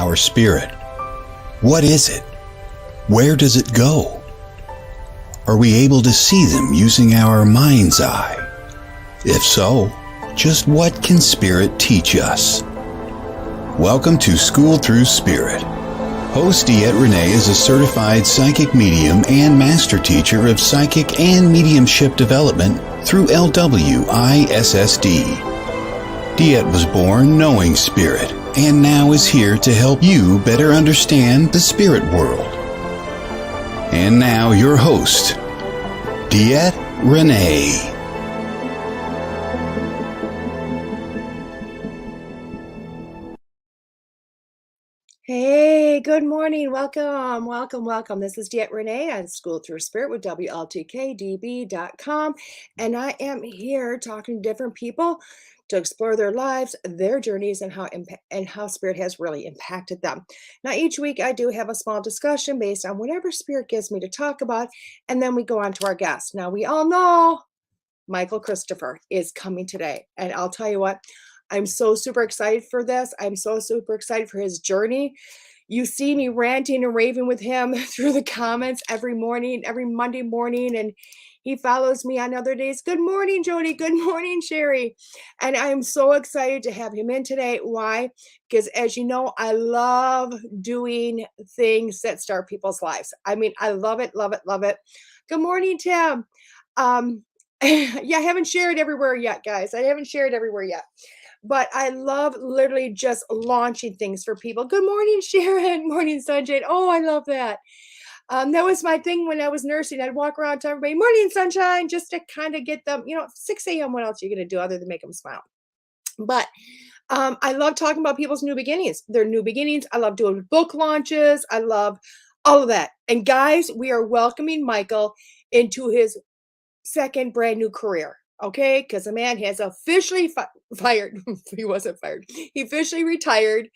our spirit? What is it? Where does it go? Are we able to see them using our mind's eye? If so, just what can spirit teach us? Welcome to School Through Spirit. Host DeEtte Renee is a certified psychic medium and master teacher of psychic and mediumship development through LWISSD. DeEtte was born knowing spirit and now is here to help you better understand the spirit world. And now your host, DeEtte Renee. Hey, good morning. Welcome. This is DeEtte Renee on School Through Spirit with WLTK-DB.com. And I am here talking to different people to explore their lives, their journeys, and how spirit has really impacted them. Now, each week I do have a small discussion based on whatever spirit gives me to talk about, and then we go on to our guest. Now, we all know Michael Christopher is coming today, and I'll tell you what, I'm so super excited for this. I'm so super excited for his journey. You see me ranting and raving with him through the comments every morning, every Monday morning, and he follows me on other days. Good morning, Jody. Good morning, Sherry. And I'm so excited to have him in today. Why? Because as you know, I love doing things that start people's lives. I mean, I love it. Good morning, Tim. Yeah, I haven't shared everywhere yet, guys. But I love literally just launching things for people. Good morning, Sharon. Morning, Sunshine. Oh, I love that. That was my thing when I was nursing. I'd walk around to everybody, morning, Sunshine, just to kind of get them, 6 a.m. What else are you going to do other than make them smile? But I love talking about people's new beginnings. Their new beginnings. I love doing book launches. I love all of that. And guys, we are welcoming Michael into his second brand new career. Okay, because the man has officially fired. He wasn't fired. He officially retired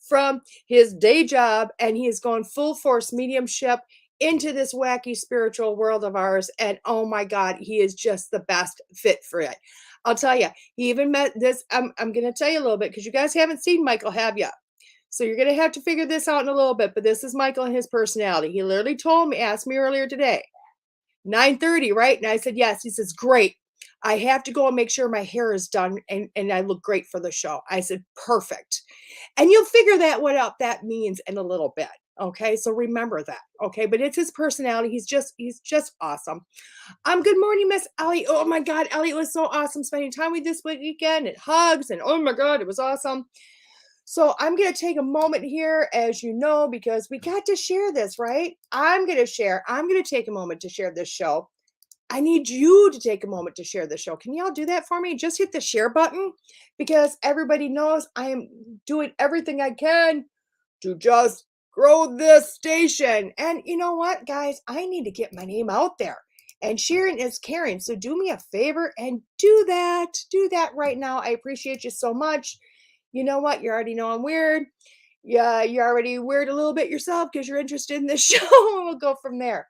from his day job, and he is going full force mediumship into this wacky spiritual world of ours. And oh my God, he is just the best fit for it. I'll tell you, he even met this. I'm going to tell you a little bit because you guys haven't seen Michael, have you? So you're going to have to figure this out in a little bit. But this is Michael and his personality. He literally asked me earlier today, 9:30, right? And I said, yes. He says, great. I have to go and make sure my hair is done and I look great for the show. I said, perfect. And you'll figure what out that means in a little bit. Okay. So remember that. Okay. But it's his personality. He's just awesome. Good morning, Miss Ellie. Oh my God, Ellie, it was so awesome spending time with this weekend and hugs. And oh my God, it was awesome. So I'm going to take a moment here, as you know, because we got to share this, right? I'm going to take a moment to share this show. I need you to take a moment to share the show. Can y'all do that for me? Just hit the share button because everybody knows I am doing everything I can to just grow this station. And you know what, guys? I need to get my name out there. And sharing is caring. So do me a favor and do that. Do that right now. I appreciate you so much. You know what? You already know I'm weird. Yeah, you're already weird a little bit yourself because you're interested in this show. We'll go from there.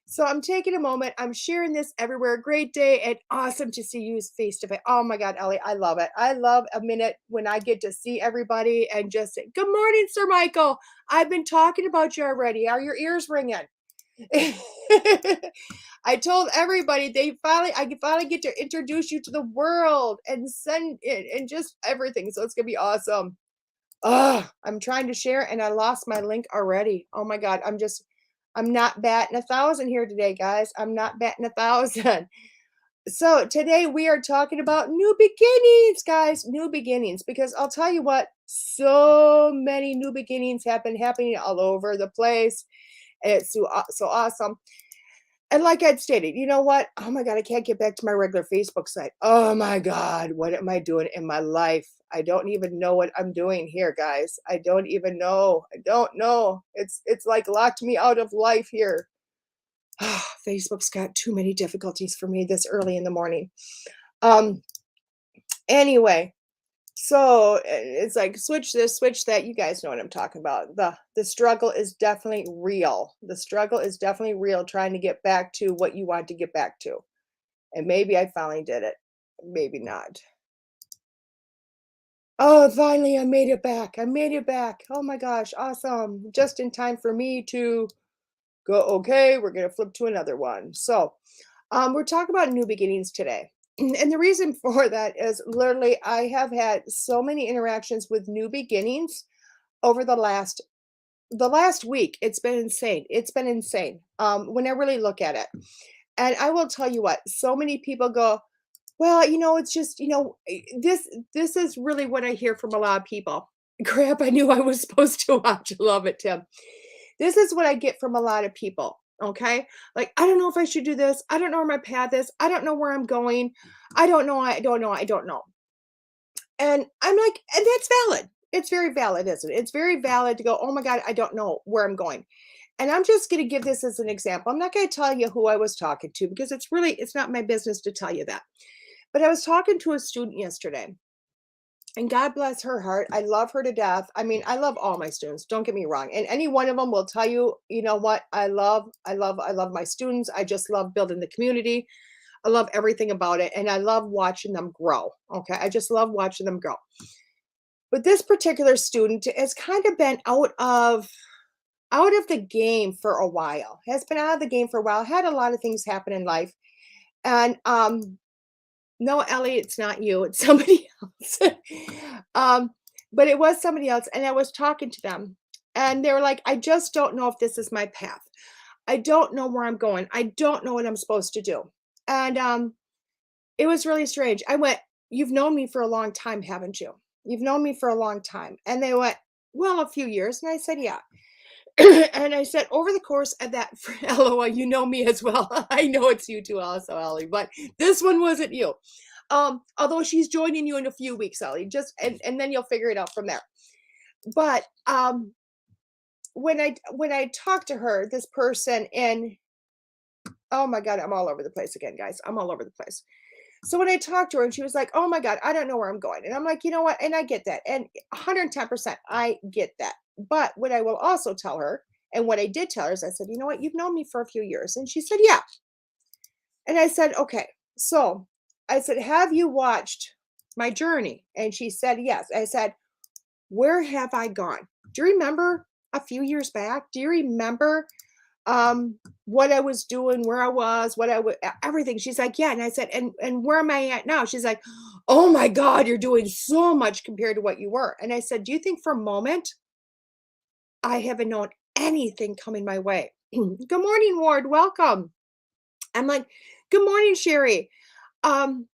So I'm taking a moment. I'm sharing this everywhere. Great day and awesome to see you face to face. Oh my God, Ellie, I love it. I love a minute when I get to see everybody and just say, good morning, Sir Michael. I've been talking about you already. Are your ears ringing? I told everybody I finally get to introduce you to the world and send it and just everything. So it's going to be awesome. I'm trying to share and I lost my link already. Oh my God. I'm not batting 1,000 here today, guys. I'm not batting 1,000. So today we are talking about new beginnings, guys, new beginnings, because I'll tell you what, so many new beginnings have been happening all over the place. It's so awesome. And like I'd stated, you know what? Oh my God, I can't get back to my regular Facebook site. Oh my God, what am I doing in my life? I don't even know what I'm doing here, guys. I don't even know. I don't know. It's like locked me out of life here. Facebook's got too many difficulties for me this early in the morning. Anyway, so it's like switch this, switch that. You guys know what I'm talking about. The struggle is definitely real. The struggle is definitely real trying to get back to what you want to get back to. And maybe I finally did it. Maybe not. Oh, finally, I made it back. I made it back. Oh my gosh, awesome. Just in time for me to go, okay, we're going to flip to another one. So, we're talking about new beginnings today. And the reason for that is literally I have had so many interactions with new beginnings over the last week. It's been insane. It's been insane. When I really look at it. And I will tell you what, so many people go, well, it's just, this is really what I hear from a lot of people. Crap, I knew I was supposed to watch. Love it, Tim. This is what I get from a lot of people. Okay. Like, I don't know if I should do this. I don't know where my path is. I don't know where I'm going. I don't know. I don't know. I don't know. And I'm like, and that's valid. It's very valid, isn't it? It's very valid to go, oh my God, I don't know where I'm going. And I'm just going to give this as an example. I'm not going to tell you who I was talking to because it's not my business to tell you that. But I was talking to a student yesterday, and God bless her heart. I love her to death. I mean, I love all my students. Don't get me wrong. And any one of them will tell you, you know what? I love my students. I just love building the community. I love everything about it. And I love watching them grow. Okay. I just love watching them grow. But this particular student has kind of been out of the game for a while. Has been out of the game for a while. Had a lot of things happen in life. And no, Ellie, it's not you, it's somebody else. Um, but it was somebody else, and I was talking to them, and they were like, "I just don't know if this is my path. I don't know where I'm going. I don't know what I'm supposed to do." And it was really strange. I went, "You've known me for a long time, haven't you? You've known me for a long time." And they went, "Well, a few years." And I said, "Yeah." And I said, over the course of that, LOL, you know me as well. I know it's you too, also, Ellie, but this one wasn't you. Although she's joining you in a few weeks, Ellie, just and then you'll figure it out from there. But when I talked to her, this person, and oh my God, I'm all over the place again, guys. I'm all over the place. So when I talked to her and she was like, "Oh my God, I don't know where I'm going." And I'm like, you know what? And I get that. And 110%, I get that. But what I will also tell her, and what I did tell her is I said, "You know what? You've known me for a few years." And she said, "Yeah." And I said, "Okay." So I said, "Have you watched my journey?" And she said, "Yes." I said, "Where have I gone? Do you remember a few years back? Do you remember what I was doing, where I was, what I would everything?" She's like, "Yeah." And I said, and where am I at now?" She's like, "Oh my God, you're doing so much compared to what you were." And I said, "Do you think for a moment I haven't known anything coming my way?" "Good morning, Ward. Welcome." I'm like, "Good morning, Sherry." Um,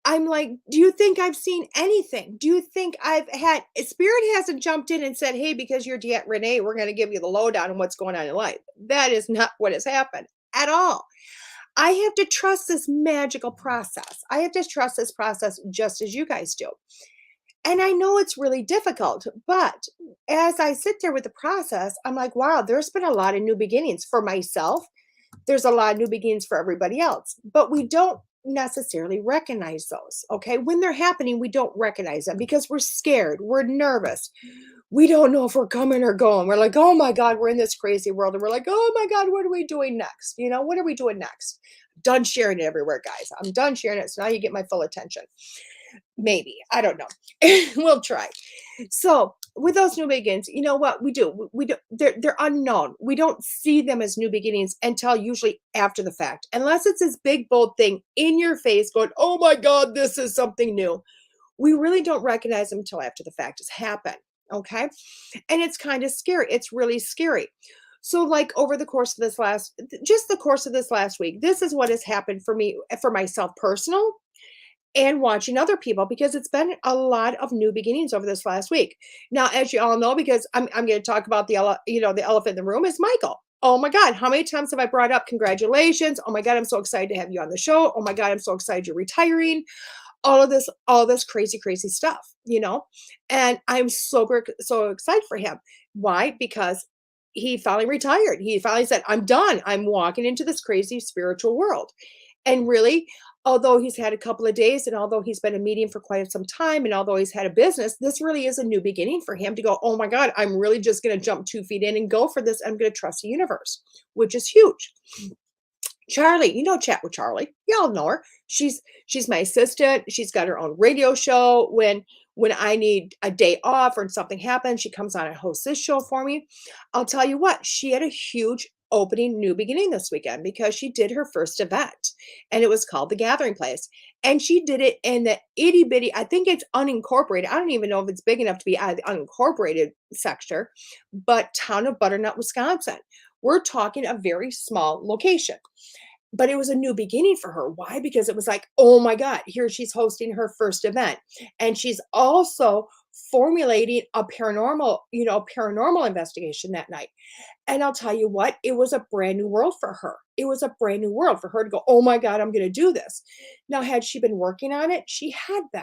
I'm like, "Do you think I've seen anything? Do you think I've had Spirit hasn't jumped in and said, 'Hey, because you're Diet Renee, we're going to give you the lowdown on what's going on in life.'" That is not what has happened at all. I have to trust this magical process. I have to trust this process just as you guys do. And I know it's really difficult, but as I sit there with the process, I'm like, wow, there's been a lot of new beginnings for myself. There's a lot of new beginnings for everybody else, but we don't necessarily recognize those. Okay. When they're happening, we don't recognize them because we're scared. We're nervous. We don't know if we're coming or going. We're like, oh my God, we're in this crazy world. And we're like, oh my God, what are we doing next? What are we doing next? Done sharing it everywhere, guys. I'm done sharing it. So now you get my full attention. Maybe. I don't know. We'll try. So with those new beginnings, you know what we do? We do. They're unknown. We don't see them as new beginnings until usually after the fact, unless it's this big bold thing in your face, going, "Oh my God, this is something new." We really don't recognize them until after the fact has happened. Okay, and it's kind of scary. It's really scary. So, like over the course of just the course of this last week, this is what has happened for me, for myself, personal and watching other people because it's been a lot of new beginnings over this last week. Now, as you all know, because I'm going to talk about the elephant in the room is Michael. Oh my God, how many times have I brought up congratulations? Oh my God, I'm so excited to have you on the show. Oh my God, I'm so excited you're retiring. All this crazy, crazy stuff. And I'm so excited for him. Why? Because he finally retired. He finally said, "I'm done. I'm walking into this crazy spiritual world." And really, although he's had a couple of days and although he's been a medium for quite some time and although he's had a business, this really is a new beginning for him to go, "Oh my God, I'm really just going to jump 2 feet in and go for this. I'm going to trust the universe," which is huge. Charlie, chat with Charlie. Y'all know her. She's my assistant. She's got her own radio show. when I need a day off or something happens, she comes on and hosts this show for me. I'll tell you what, she had a huge opening new beginning this weekend because she did her first event and it was called The Gathering Place. And she did it in the itty bitty, I think it's unincorporated. I don't even know if it's big enough to be out of the unincorporated sector, but town of Butternut, Wisconsin. We're talking a very small location. But it was a new beginning for her. Why? Because it was like, oh my God, here she's hosting her first event. And she's also formulating a paranormal investigation that night. And I'll tell you what, it was a brand new world for her. It was a brand new world for her to go, oh my God, I'm going to do this. Now, had she been working on it, she had been.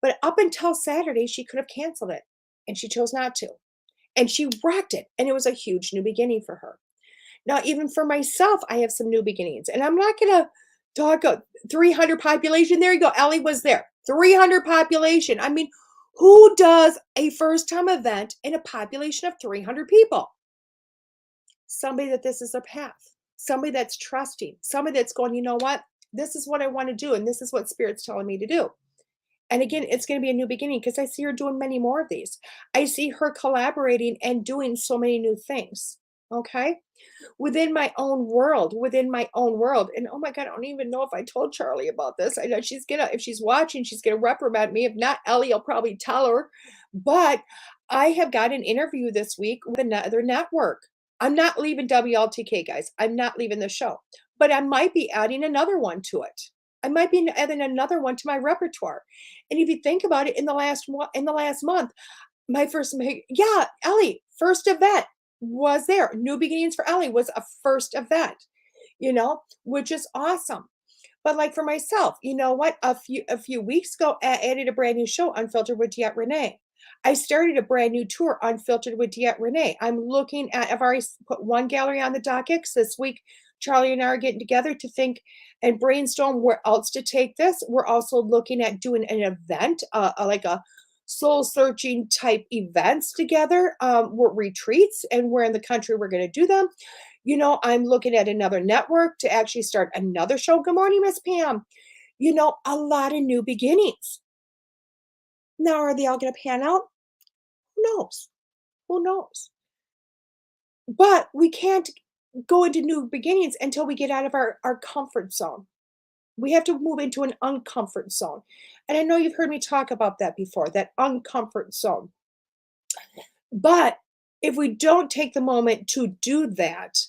But up until Saturday, she could have canceled it. And she chose not to. And she rocked it. And it was a huge new beginning for her. Now, even for myself, I have some new beginnings. And I'm not going to talk a 300 population. There you go. Ellie was there. 300 population. I mean, who does a first time event in a population of 300 people? Somebody that this is their path. Somebody that's trusting. Somebody that's going, you know what? This is what I want to do. And this is what Spirit's telling me to do. And again, it's going to be a new beginning because I see her doing many more of these. I see her collaborating and doing so many new things. Okay. Within my own world. And oh my God, I don't even know if I told Charlie about this. I know if she's watching, she's gonna reprimand me. If not, Ellie will probably tell her. But I have got an interview this week with another network. I'm not leaving WLTK, guys. I'm not leaving the show, but I might be adding another one to it. I might be adding another one to my repertoire. And if you think about it, in the last month, Ellie, first event was there. New Beginnings for Ellie was a first event, which is awesome. But like for myself, you know what? A few weeks ago, I added a brand new show, Unfiltered with Diet Renee. I started a brand new tour, Unfiltered with Diet Renee. I've already put one gallery on the docket. This week, Charlie and I are getting together to think and brainstorm where else to take this. We're also looking at doing an event, like a soul searching type events together, retreats, and where in the country we're going to do them. I'm looking at another network to actually start another show. Good morning, Miss Pam. A lot of new beginnings. Now, are they all going to pan out? Who knows? Who knows? But we can't go into new beginnings until we get out of our comfort zone. We have to move into an uncomfort zone. And I know you've heard me talk about that before, that uncomfort zone. But if we don't take the moment to do that,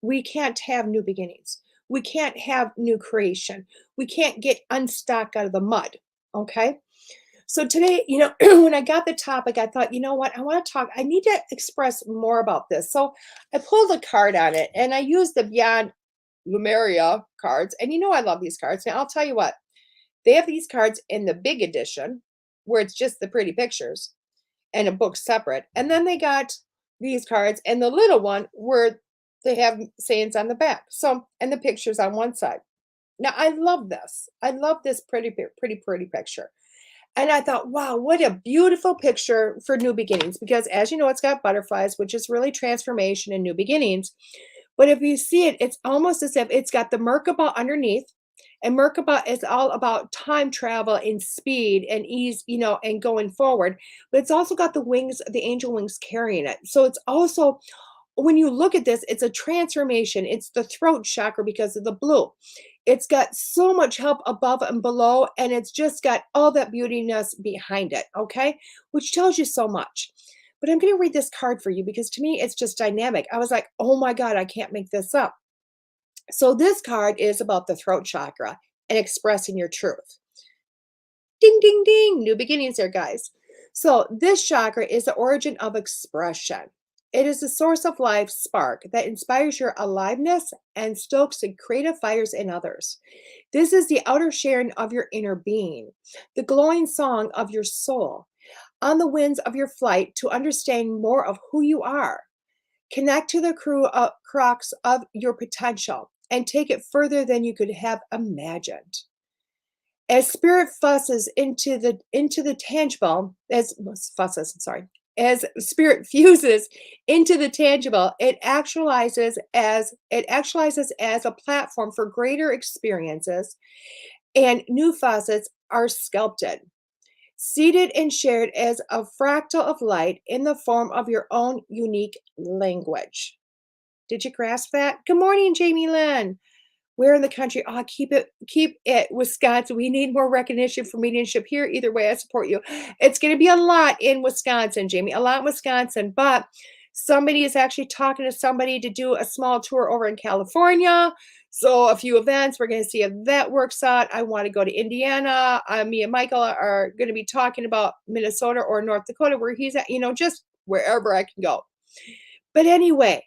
we can't have new beginnings. We can't have new creation. We can't get unstuck out of the mud. Okay. So today, when I got the topic, I thought, you know what? I need to express more about this. So I pulled a card on it and I used the Beyond Lumeria cards. And I love these cards. Now, I'll tell you what, they have these cards in the big edition where it's just the pretty pictures and a book separate. And then they got these cards and the little one where they have sayings on the back. So, and the pictures on one side. Now, I love this. I love this pretty picture. And I thought, wow, what a beautiful picture for new beginnings. Because as you know, it's got butterflies, which is really transformation and new beginnings. But if you see it, it's almost as if it's got the Merkaba underneath. And Merkaba is all about time travel and speed and ease, and going forward. But it's also got the wings, the angel wings carrying it. So it's also, when you look at this, it's a transformation. It's the throat chakra because of the blue. It's got so much help above and below, and it's just got all that beautiness behind it, okay? Which tells you so much. But I'm going to read this card for you because to me, it's just dynamic. I was like, oh my God, I can't make this up. So this card is about the throat chakra and expressing your truth. Ding, ding, ding. New beginnings there, guys. So this chakra is the origin of expression. It is the source of life spark that inspires your aliveness and stokes the creative fires in others. This is the outer sharing of your inner being, the glowing song of your soul, on the winds of your flight to understand more of who you are. Connect to the crux of your potential and take it further than you could have imagined. As spirit fusses into the tangible, as spirit fuses into the tangible, it actualizes as a platform for greater experiences, and new facets are sculpted. seated and shared as a fractal of light in the form of your own unique language. Did you grasp that? Good morning, Jamie Lynn. Where in the country? Oh, keep it, Wisconsin. We need more recognition for mediumship here. Either way, I support you. It's going to be a lot in Wisconsin, Jamie, a lot in Wisconsin, but somebody is actually talking to somebody to do a small tour over in California. So a few events. We're going to see if that works out. I want to go to Indiana. Me and Michael are going to be talking about Minnesota or North Dakota, where he's at, just wherever I can go. But anyway,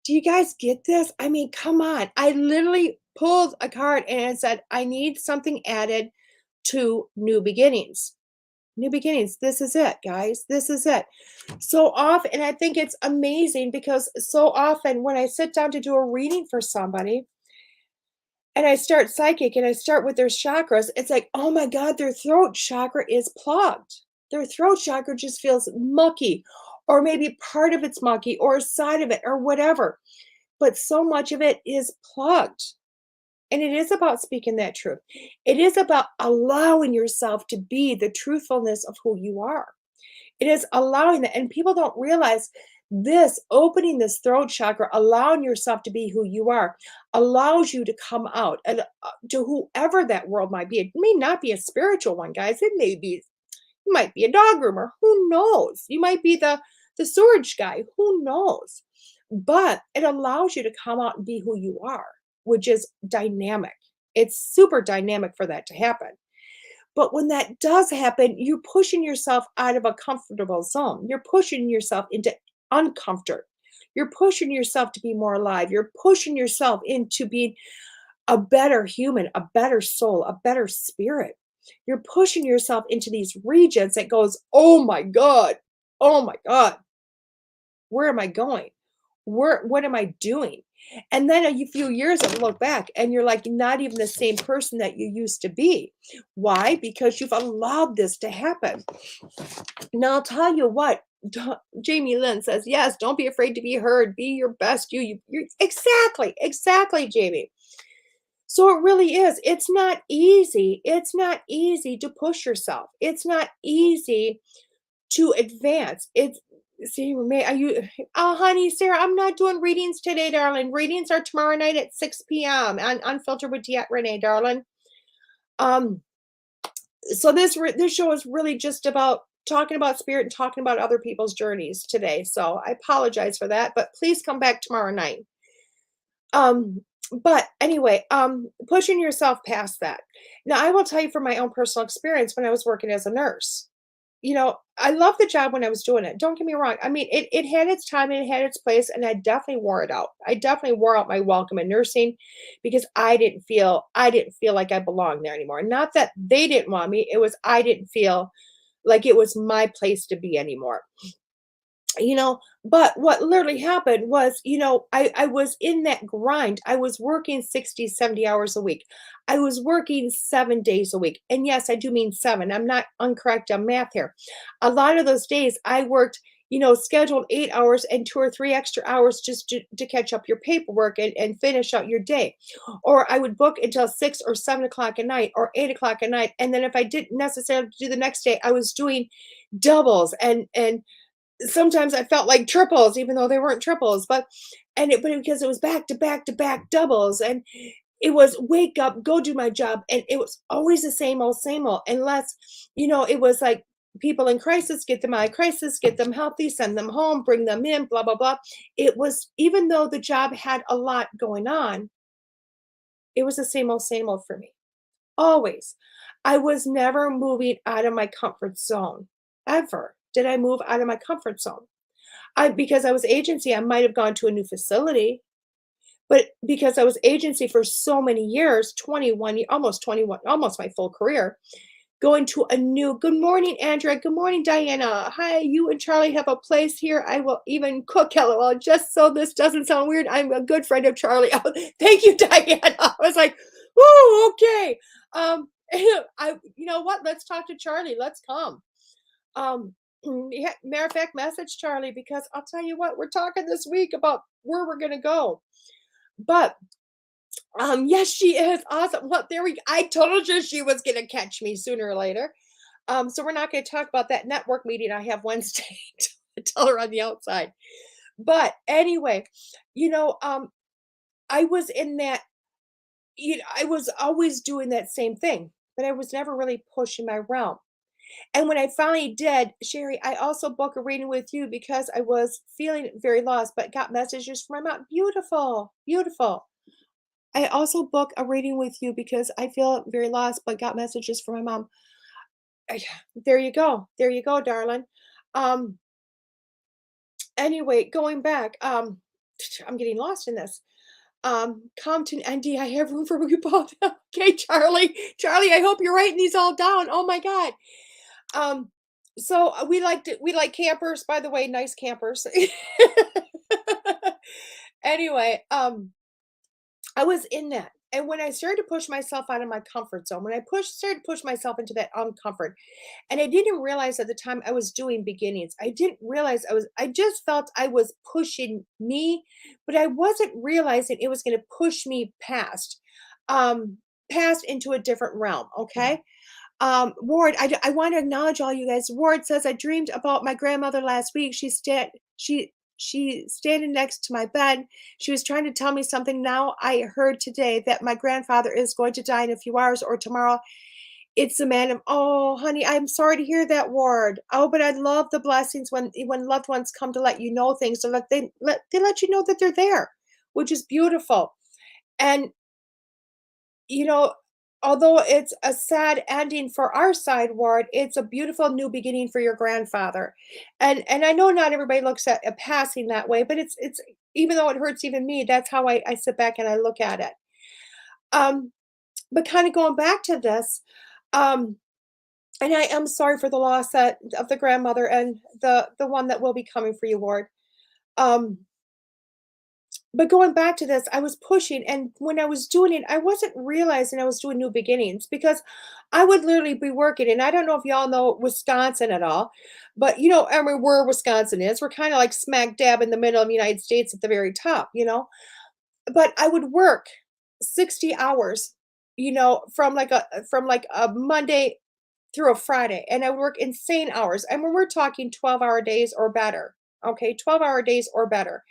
do you guys get this? I mean, come on. I literally pulled a card and it said, I need something added to new beginnings. New beginnings. This is it, guys. This is it. So often, and I think it's amazing because so often when I sit down to do a reading for somebody and I start psychic and I start with their chakras, it's like, oh my God, their throat chakra is plugged. Their throat chakra just feels mucky, or maybe part of it's mucky, or a side of it, or whatever. But so much of it is plugged. And it is about speaking that truth. It is about allowing yourself to be the truthfulness of who you are. It is allowing that. And people don't realize this, opening this throat chakra, allowing yourself to be who you are, allows you to come out and to whoever that world might be. It may not be a spiritual one, guys. It may be, you might be a dog groomer. Who knows? You might be the storage guy. Who knows? But it allows you to come out and be who you are, which is dynamic. It's super dynamic for that to happen. But when that does happen, you're pushing yourself out of a comfortable zone. You're pushing yourself into uncomfort. You're pushing yourself to be more alive. You're pushing yourself into being a better human, a better soul, a better spirit. You're pushing yourself into these regions that goes, oh my God, where am I going? What am I doing? And then a few years of look back and you're like not even the same person that you used to be. Why? Because you've allowed this to happen. Now I'll tell you what, Jamie Lynn says, yes, don't be afraid to be heard. Be your best you're exactly, Jamie. So it really is. It's not easy. It's not easy to push yourself. It's not easy to advance. See, are you, oh, honey, Sarah, I'm not doing readings today, darling. Readings are tomorrow night at 6 p.m. on Unfiltered with Renee, darling. So this show is really just about talking about spirit and talking about other people's journeys today. So I apologize for that, but please come back tomorrow night. But anyway, pushing yourself past that. Now, I will tell you from my own personal experience when I was working as a nurse. I love the job when I was doing it. Don't get me wrong. I mean, it had its time and it had its place, and I definitely wore it out. I definitely wore out my welcome in nursing because I didn't feel like I belonged there anymore. Not that they didn't want me. It was I didn't feel like it was my place to be anymore. But what literally happened was, I was in that grind. I was working 60, 70 hours a week. I was working 7 days a week. And yes, I do mean 7. I'm not incorrect on math here. A lot of those days I worked, scheduled 8 hours and 2 or 3 extra hours just to catch up your paperwork and finish out your day. Or I would book until 6 or 7 o'clock at night or 8 o'clock at night. And then if I didn't necessarily do the next day, I was doing doubles and sometimes I felt like triples, even though they weren't triples, but because it was back to back to back doubles, and it was wake up, go do my job, and it was always the same old, unless, it was like people in crisis, get them out of crisis, get them healthy, send them home, bring them in, blah, blah, blah. It was, even though the job had a lot going on, it was the same old for me. Always. I was never moving out of my comfort zone, ever. Did I move out of my comfort zone? Because I was agency, I might have gone to a new facility, but because I was agency for so many years, 21, almost my full career, going to a new, good morning, Andrea. Good morning, Diana. Hi, you and Charlie have a place here. I will even cook, LOL, just so this doesn't sound weird. I'm a good friend of Charlie. Oh, thank you, Diana. I was like, whoo, okay. You know what? Let's talk to Charlie. Let's come. Yeah, matter of fact, message Charlie, because I'll tell you what, we're talking this week about where we're going to go. But yes, she is awesome. Well, I told you she was going to catch me sooner or later. So we're not going to talk about that network meeting I have Wednesday to tell her on the outside. But anyway, you know, I was in that, I was always doing that same thing, but I was never really pushing my realm. And when I finally did, Sherry, I also booked a reading with you because I was feeling very lost, but got messages from my mom. Beautiful, beautiful. I also booked a reading with you because I feel very lost, but got messages from my mom. I- There you go. There you go, darling. Um, anyway, going back, I'm getting lost in this. Compton, ND, I have room for you both. Okay, Charlie. Charlie, I hope you're writing these all down. Oh my God. Um, so we like campers, by the way, nice campers. Anyway, I was in that. And when I started to push myself out of my comfort zone, when I started to push myself into that uncomfort, and I didn't realize at the time I was doing beginnings. I didn't realize I just felt I was pushing me, but I wasn't realizing it was going to push me um, past into a different realm. Okay. Ward, I want to acknowledge all you guys. Ward says, I dreamed about my grandmother last week. She standing next to my bed. She was trying to tell me something. Now I heard today that my grandfather is going to die in a few hours or tomorrow. It's a man of, oh, honey, I'm sorry to hear that, Ward. Oh, but I love the blessings when loved ones come to let you know things, so they let you know that they're there, which is beautiful. And you know, although it's a sad ending for our side, Ward, it's a beautiful new beginning for your grandfather. And I know not everybody looks at a passing that way, but it's even though it hurts even me, that's how I sit back and I look at it. Um, but kind of going back to this, um, and I am sorry for the loss of the grandmother and the one that will be coming for you, Ward. Um, But going back to this, I was pushing, and when I was doing it, I wasn't realizing I was doing new beginnings because I would literally be working. And I don't know if y'all know Wisconsin at all, but I mean, where Wisconsin is, we're kind of like smack dab in the middle of the United States at the very top. But I would work 60 hours, from like a Monday through a Friday, and I would work insane hours. And when we're talking 12-hour days or better, okay, 12-hour days or better.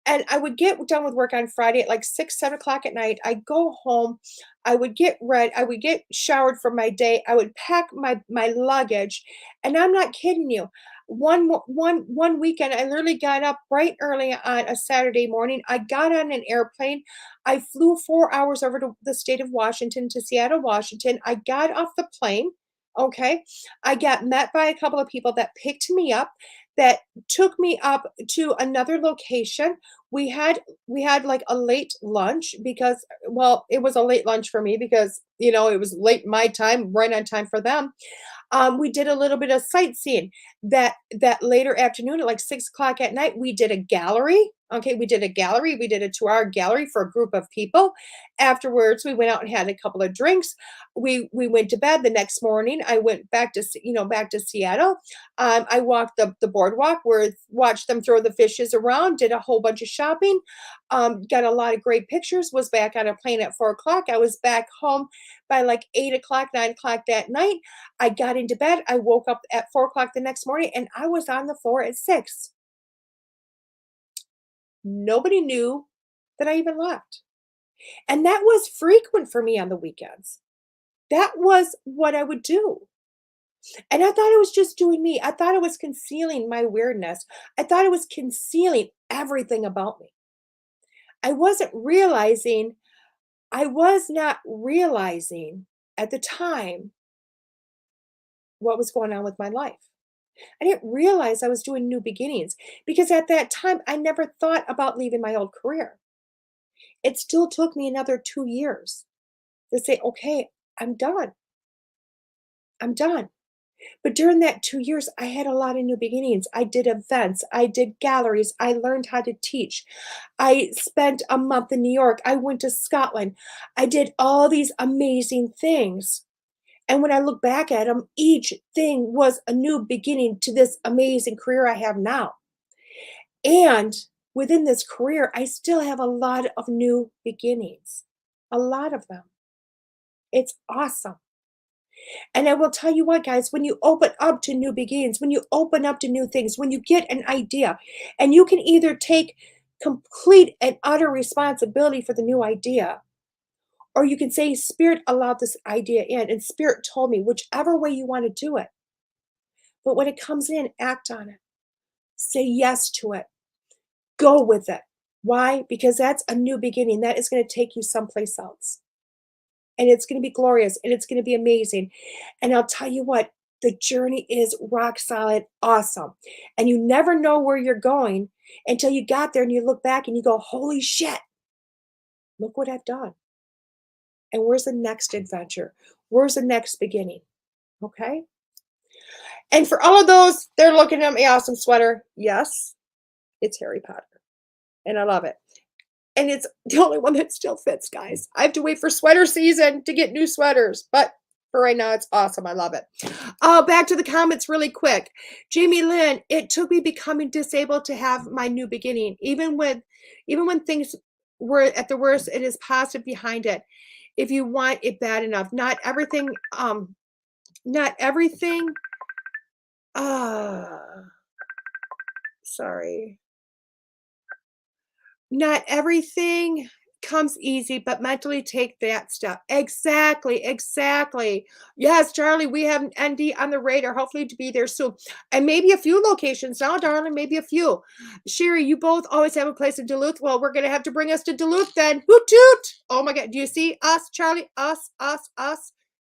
And I would get done with work on Friday at like 6, 7 o'clock at night. I'd go home. I would get ready. I would get showered for my day. I would pack my luggage. And I'm not kidding you. One weekend, I literally got up bright early on a Saturday morning. I got on an airplane. I flew 4 hours over to the state of Washington, to Seattle, Washington. I got off the plane. Okay. I got met by a couple of people that picked me up, that took me up to another location. We had like a late lunch because, well, it was a late lunch for me because, it was late my time, right on time for them. We did a little bit of sightseeing. That later afternoon at like 6 o'clock at night, we did a gallery. Okay, we did a gallery. We did a 2-hour gallery for a group of people. Afterwards, we went out and had a couple of drinks. We went to bed. The next morning, I went back to Seattle. I walked the boardwalk, where watched them throw the fishes around. Did a whole bunch of shopping. Got a lot of great pictures. Was back on a plane at 4 o'clock. I was back home by like 8 o'clock, 9 o'clock that night. I got into bed. I woke up at 4 o'clock the next morning, and I was on the floor at 6. Nobody knew that I even left. And that was frequent for me on the weekends. That was what I would do. And I thought it was just doing me. I thought it was concealing my weirdness. I thought it was concealing everything about me. I wasn't realizing, I was not realizing at the time what was going on with my life. I didn't realize I was doing new beginnings because at that time I never thought about leaving my old career. It still took me another 2 years to say, okay, I'm done. I'm done. But during that 2 years, I had a lot of new beginnings. I did events, I did galleries, I learned how to teach. I spent a month in New York. I went to Scotland. I did all these amazing things. And when I look back at them, each thing was a new beginning to this amazing career I have now. And within this career, I still have a lot of new beginnings, a lot of them. It's awesome. And I will tell you what, guys, when you open up to new beginnings, when you open up to new things, when you get an idea, and you can either take complete and utter responsibility for the new idea, or you can say, Spirit allowed this idea in, and Spirit told me, whichever way you want to do it. But when it comes in, act on it. Say yes to it. Go with it. Why? Because that's a new beginning. That is going to take you someplace else. And it's going to be glorious and it's going to be amazing. And I'll tell you what, the journey is rock solid awesome. And you never know where you're going until you got there and you look back and you go, holy shit, look what I've done. And where's the next adventure? Where's the next beginning? Okay. And for all of those, they're looking at my awesome sweater. Yes, it's Harry Potter. And I love it. And it's the only one that still fits, guys. I have to wait for sweater season to get new sweaters, but for right now, it's awesome. I love it. Back to the comments really quick. Jamie Lynn, it took me becoming disabled to have my new beginning. Even when things were at the worst, it is positive behind it. If you want it bad enough, not everything, sorry. Not everything comes easy, but mentally take that step. Exactly, exactly. Yes, Charlie, we have an ND on the radar, hopefully to be there soon. And maybe a few locations now, darling, maybe a few. Sherry, you both always have a place in Duluth. Well, we're going to have to bring us to Duluth then. Hoot toot. Oh my God. Do you see us, Charlie? Us.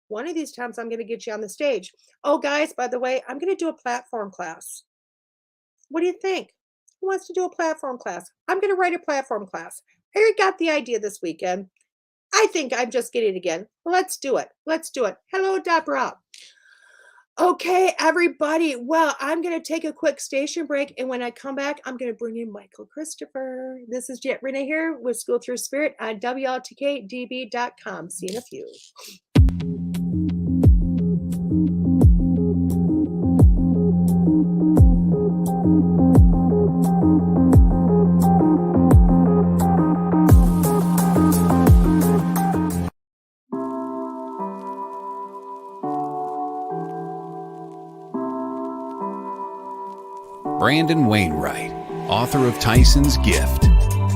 One of these times I'm going to get you on the stage. Oh, guys, by the way, I'm going to do a platform class. What do you think? Who wants to do a platform class? I'm going to write a platform class. I already got the idea this weekend. I think I'm just getting it again. Let's do it. Let's do it. Hello, Deborah. Okay, everybody. Well, I'm going to take a quick station break. And when I come back, I'm going to bring in Michael Christopher. This is Jet Renee here with School Through Spirit on WLTK-DB.com. See you in a few. Brandon Wainwright, author of Tyson's Gift,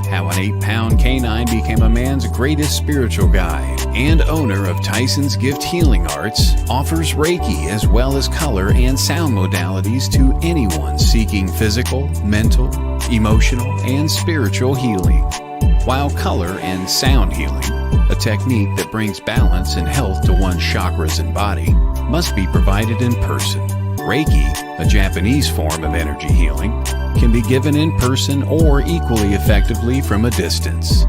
How an 8-Pound Canine Became a Man's Greatest Spiritual Guide, and owner of Tyson's Gift Healing Arts, offers Reiki as well as color and sound modalities to anyone seeking physical, mental, emotional, and spiritual healing. While color and sound healing, a technique that brings balance and health to one's chakras and body, must be provided in person. Reiki, a Japanese form of energy healing, can be given in person or equally effectively from a distance.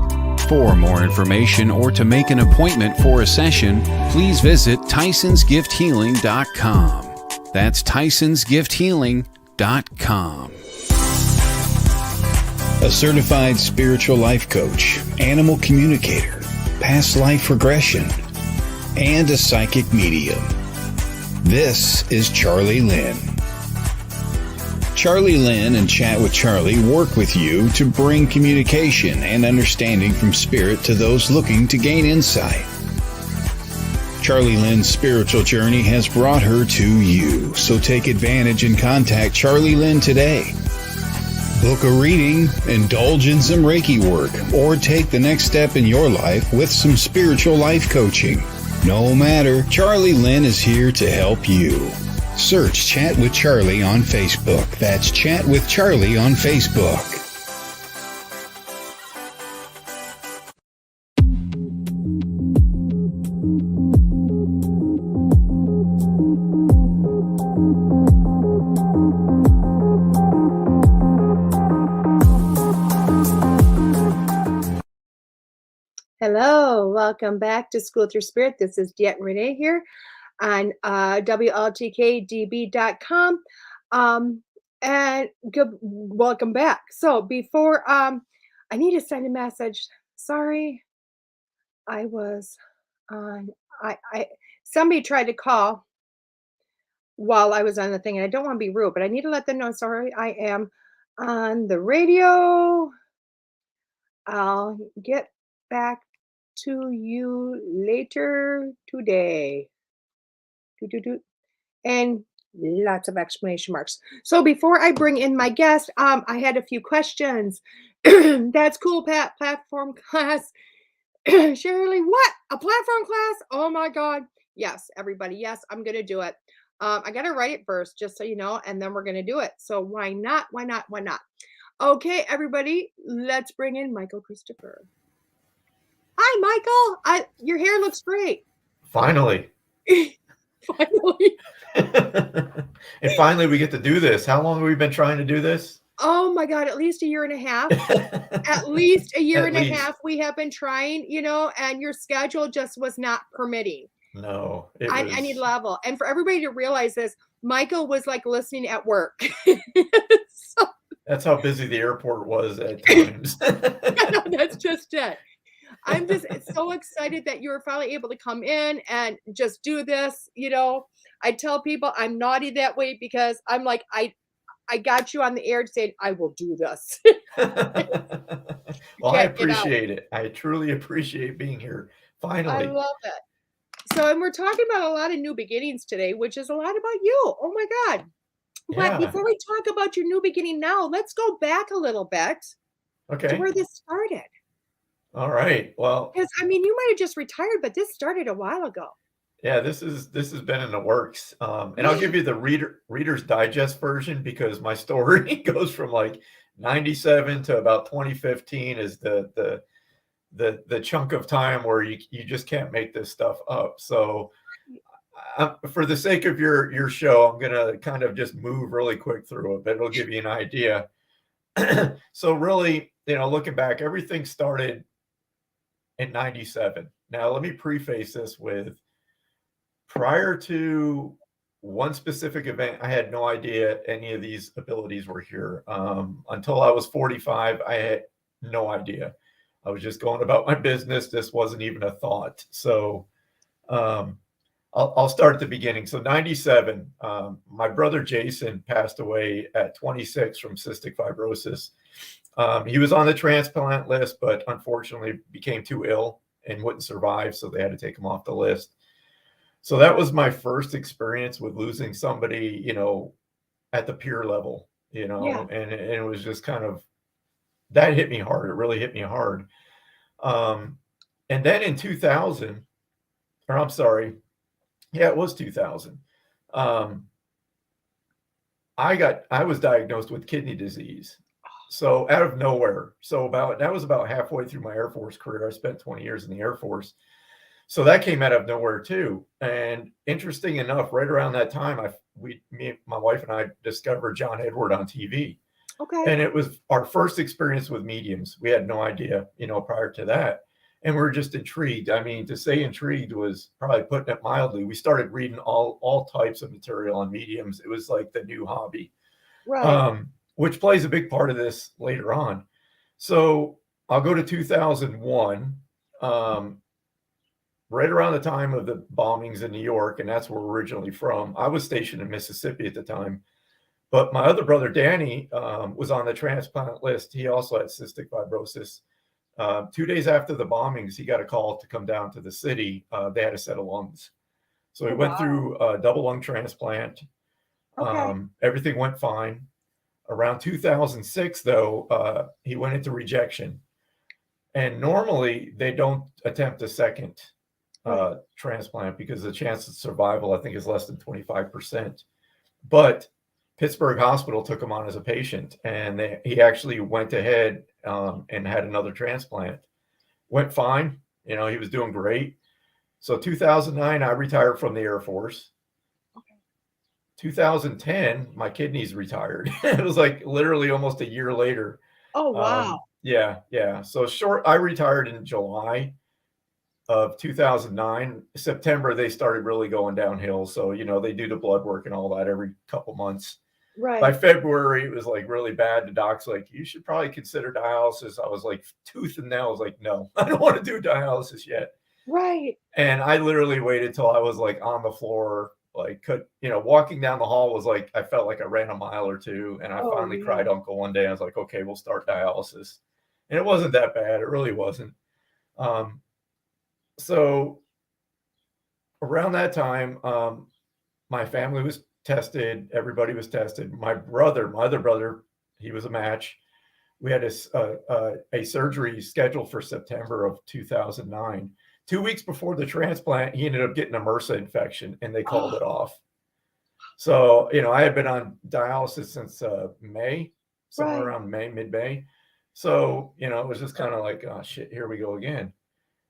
For more information or to make an appointment for a session, please visit TysonsGiftHealing.com. That's TysonsGiftHealing.com. A certified spiritual life coach, animal communicator, past life regression, and a psychic medium. This is Charlie Lynn. Charlie Lynn and Chat with Charlie work with you to bring communication and understanding from spirit to those looking to gain insight. Charlie Lynn's spiritual journey has brought her to you, so take advantage and contact Charlie Lynn today. Book a reading, indulge in some Reiki work, or take the next step in your life with some spiritual life coaching. No matter, Charlie Lynn is here to help you. Search Chat with Charlie on Facebook. That's Chat with Charlie on Facebook. Hello, welcome back to School Through Spirit. This is Jet Renee here on WLTK-DB.com. And welcome back. So before I need to send a message. Sorry, I was on. Somebody tried to call while I was on the thing, and I don't want to be rude, but I need to let them know. Sorry, I am on the radio. I'll get back to you later today. and lots of exclamation marks. So before I bring in my guest, I had a few questions. That's cool, Pat. Platform class. Shirley, what? A platform class? Oh my God. Yes, everybody. Yes, I'm going to do it. I got to write it first, just so you know, and then we're going to do it. So why not? Why not? Why not? Okay, everybody, let's bring in Michael Christopher. Hi, Michael. Your hair looks great. Finally. Finally. And finally we get to do this. How long have we been trying to do this? Oh my God, at least a year and a half. At least a year and a half we have been trying, and your schedule just was not permitting. No, on any level. And for everybody to realize this, Michael was like listening at work. So, that's how busy the airport was at times. no, that's just it. I'm just so excited that you were finally able to come in and just do this. I tell people I'm naughty that way because I'm like, I got you on the air saying I will do this. Well, I appreciate it. I truly appreciate being here. Finally. I love it. So, and we're talking about a lot of new beginnings today, which is a lot about you. Oh my God. But before we talk about your new beginning now, let's go back a little bit to where this started. All right. Well, because you might have just retired, but this started a while ago. Yeah, this has been in the works. And I'll give you the Reader's Digest version because my story goes from like 97 to about 2015 is the chunk of time where you just can't make this stuff up. So for the sake of your show, I'm going to kind of just move really quick through it, but it'll give you an idea. So really, looking back, everything started in 97. Now, let me preface this with, prior to one specific event, I had no idea any of these abilities were here. Until I was 45, I had no idea. I was just going about my business. This wasn't even a thought. So I'll start at the beginning. So 97, my brother Jason passed away at 26 from cystic fibrosis. He was on the transplant list, but unfortunately became too ill and wouldn't survive. So they had to take him off the list. So that was my first experience with losing somebody, at the peer level, and it was just kind of, that hit me hard. It really hit me hard. And then in 2000, or I'm sorry, yeah, it was 2000. I was diagnosed with kidney disease. So out of nowhere. So that was about halfway through my Air Force career. I spent 20 years in the Air Force. So that came out of nowhere too. And interesting enough, right around that time, my wife and I discovered John Edward on TV. Okay. And it was our first experience with mediums. We had no idea, prior to that. And we were just intrigued. I mean, to say intrigued was probably putting it mildly. We started reading all types of material on mediums. It was like the new hobby, right? Which plays a big part of this later on. So I'll go to 2001. Right around the time of the bombings in New York, and that's where we're originally from. I was stationed in Mississippi at the time, but my other brother, Danny, was on the transplant list. He also had cystic fibrosis. 2 days after the bombings, he got a call to come down to the city. They had a set of lungs. So he went through a double lung transplant. Okay. Everything went fine. Around 2006, though, he went into rejection. And normally they don't attempt a second transplant because the chance of survival, I think, is less than 25%. But Pittsburgh Hospital took him on as a patient, and he actually went ahead and had another transplant. Went fine. He was doing great. So 2009, I retired from the Air Force. Okay. 2010, my kidneys retired. It was like literally almost a year later. Oh, wow. Yeah. So I retired in July of 2009. September, they started really going downhill. So, they do the blood work and all that every couple months. Right. By February, it was like really bad. The doc's like, you should probably consider dialysis. I was like tooth and nail. I was like, no, I don't want to do dialysis yet. Right. And I literally waited till I was like on the floor, like walking down the hall was like, I felt like I ran a mile or two. And I finally cried uncle one day. I was like, okay, we'll start dialysis. And it wasn't that bad. It really wasn't. So around that time, my family was tested. Everybody was tested. My other brother, he was a match. We had a surgery scheduled for September of 2009. 2 weeks before the transplant, he ended up getting a MRSA infection, and they called it off. So, I had been on dialysis since May, somewhere Right. around May, mid-May. So, it was just kind of like, oh shit, here we go again.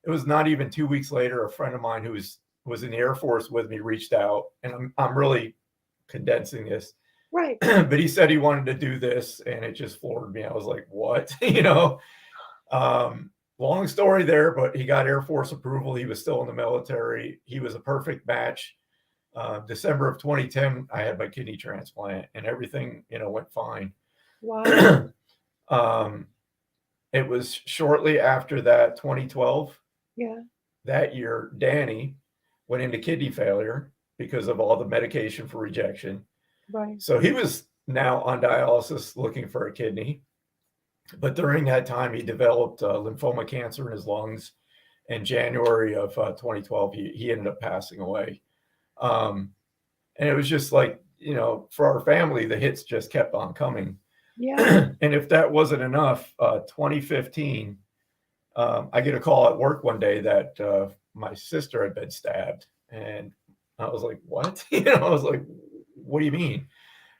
It was not even 2 weeks later, a friend of mine who was in the Air Force with me reached out, and I'm really condensing this, Right. but he said he wanted to do this, and it just floored me. I was like, what? Long story there, but he got Air Force approval. He was still in the military. He was a perfect match. December of 2010, I had my kidney transplant, and everything, went fine. Wow. It was shortly after that, 2012, Yeah. that year, Danny went into kidney failure because of all the medication for rejection. Right. So he was now on dialysis looking for a kidney. But during that time, he developed lymphoma cancer in his lungs. In January of 2012, he ended up passing away. And it was just like, for our family, the hits just kept on coming. Yeah. And if that wasn't enough, 2015, I get a call at work one day that my sister had been stabbed. And I was like, what? I was like, what do you mean?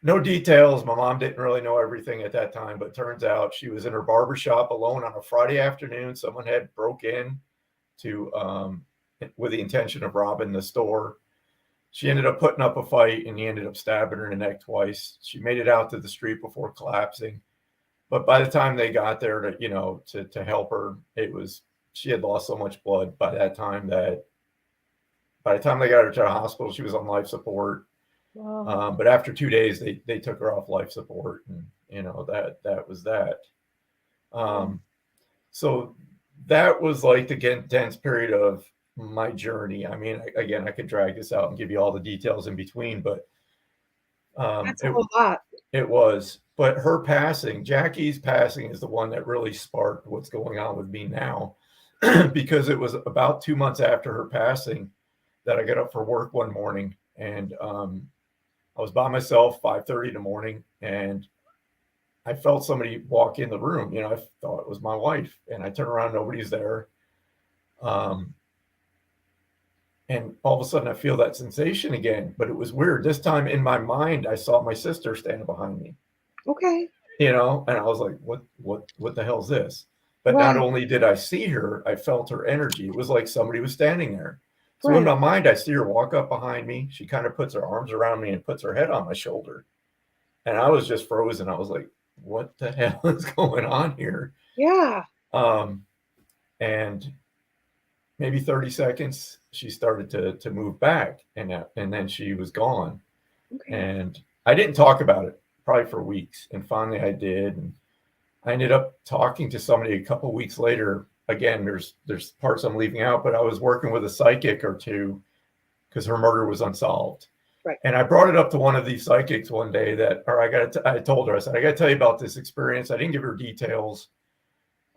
No details. My mom didn't really know everything at that time, but turns out she was in her barbershop alone on a Friday afternoon. Someone had broke in with the intention of robbing the store. She ended up putting up a fight, and he ended up stabbing her in the neck twice. She made it out to the street before collapsing. But by the time they got there to help her, she had lost so much blood by that time that by the time they got her to the hospital, she was on life support. Wow. But after 2 days, they took her off life support, and that was that. So that was like the dense period of my journey. I mean, again, I could drag this out and give you all the details in between, but That's a whole lot. it was. But her passing, Jackie's passing, is the one that really sparked what's going on with me now, because it was about 2 months after her passing that I got up for work one morning, and I was by myself, 5:30 in the morning, and I felt somebody walk in the room. I thought it was my wife, and I turned around, nobody's there. And all of a sudden I feel that sensation again, but it was weird. This time in my mind, I saw my sister standing behind me, Okay. and I was like, what the hell is this? But Right. not only did I see her, I felt her energy. It was like somebody was standing there. So Right. in my mind, I see her walk up behind me. She kind of puts her arms around me and puts her head on my shoulder. And I was just frozen. I was like, what the hell is going on here? Yeah. And maybe 30 seconds, she started to move back, and then she was gone. Okay. And I didn't talk about it probably for weeks. And finally I did. And I ended up talking to somebody a couple of weeks later. Again, there's parts I'm leaving out, but I was working with a psychic or two because her murder was unsolved. Right. And I brought it up to one of these psychics one day I told her, I said, I got to tell you about this experience. I didn't give her details.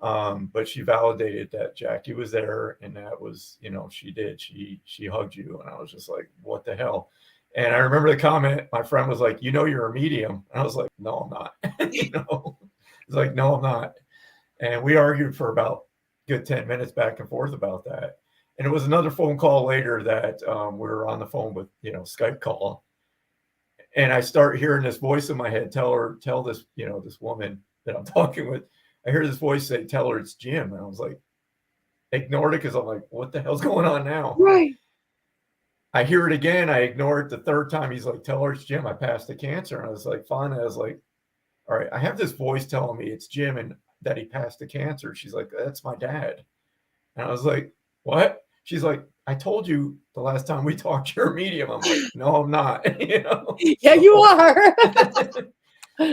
But she validated that Jackie was there, and that was, she did. She hugged you, and I was just like, what the hell? And I remember the comment, my friend was like, you're a medium. And I was like, no, I'm not. It's like, no, I'm not. And we argued for about a good 10 minutes back and forth about that. And it was another phone call later that we were on the phone with, Skype call. And I start hearing this voice in my head, tell this, this woman that I'm talking with, I hear this voice say, tell her it's Jim. And I was like, ignored it because I'm like, what the hell's going on now? Right. I hear it again. I ignore it the third time. He's like, tell her it's Jim. I passed the cancer. And I was like, fine. I was like, all right, I have this voice telling me it's Jim and that he passed the cancer. She's like, that's my dad. And I was like, what? She's like, I told you the last time we talked, you're a medium. I'm like, no, I'm not. Yeah, you are.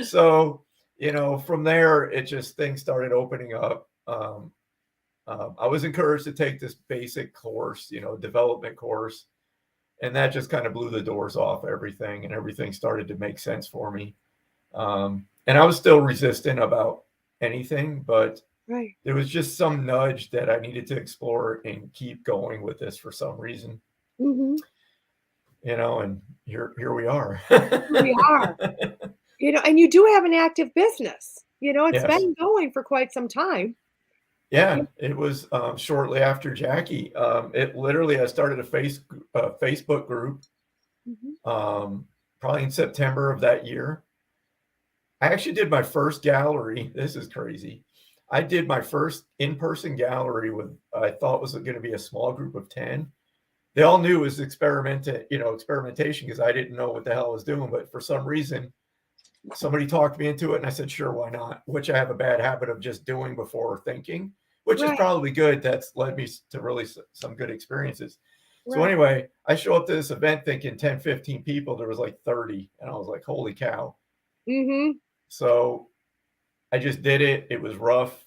So, from there, things started opening up. I was encouraged to take this basic course, development course, and that just kind of blew the doors off everything, and everything started to make sense for me. And I was still resistant about anything, but Right. there was just some nudge that I needed to explore and keep going with this for some reason. Mm-hmm. and here we are. We are, and you do have an active business. It's Yes. been going for quite some time. Yeah, You- it was shortly after Jackie. It literally, I started a Facebook group Mhm. probably in September of that year. I actually did my first gallery. This is crazy. I did my first in-person gallery with, I thought was going to be a small group of 10. They all knew it was experimentation because I didn't know what the hell I was doing. But for some reason, somebody talked me into it and I said, sure, why not? Which I have a bad habit of just doing before thinking, which is Right, probably good. That's led me to really some good experiences. So right. anyway, I show up to this event thinking 10, 15 people. There was like 30. And I was like, holy cow. Mhm. So I just did it. It was rough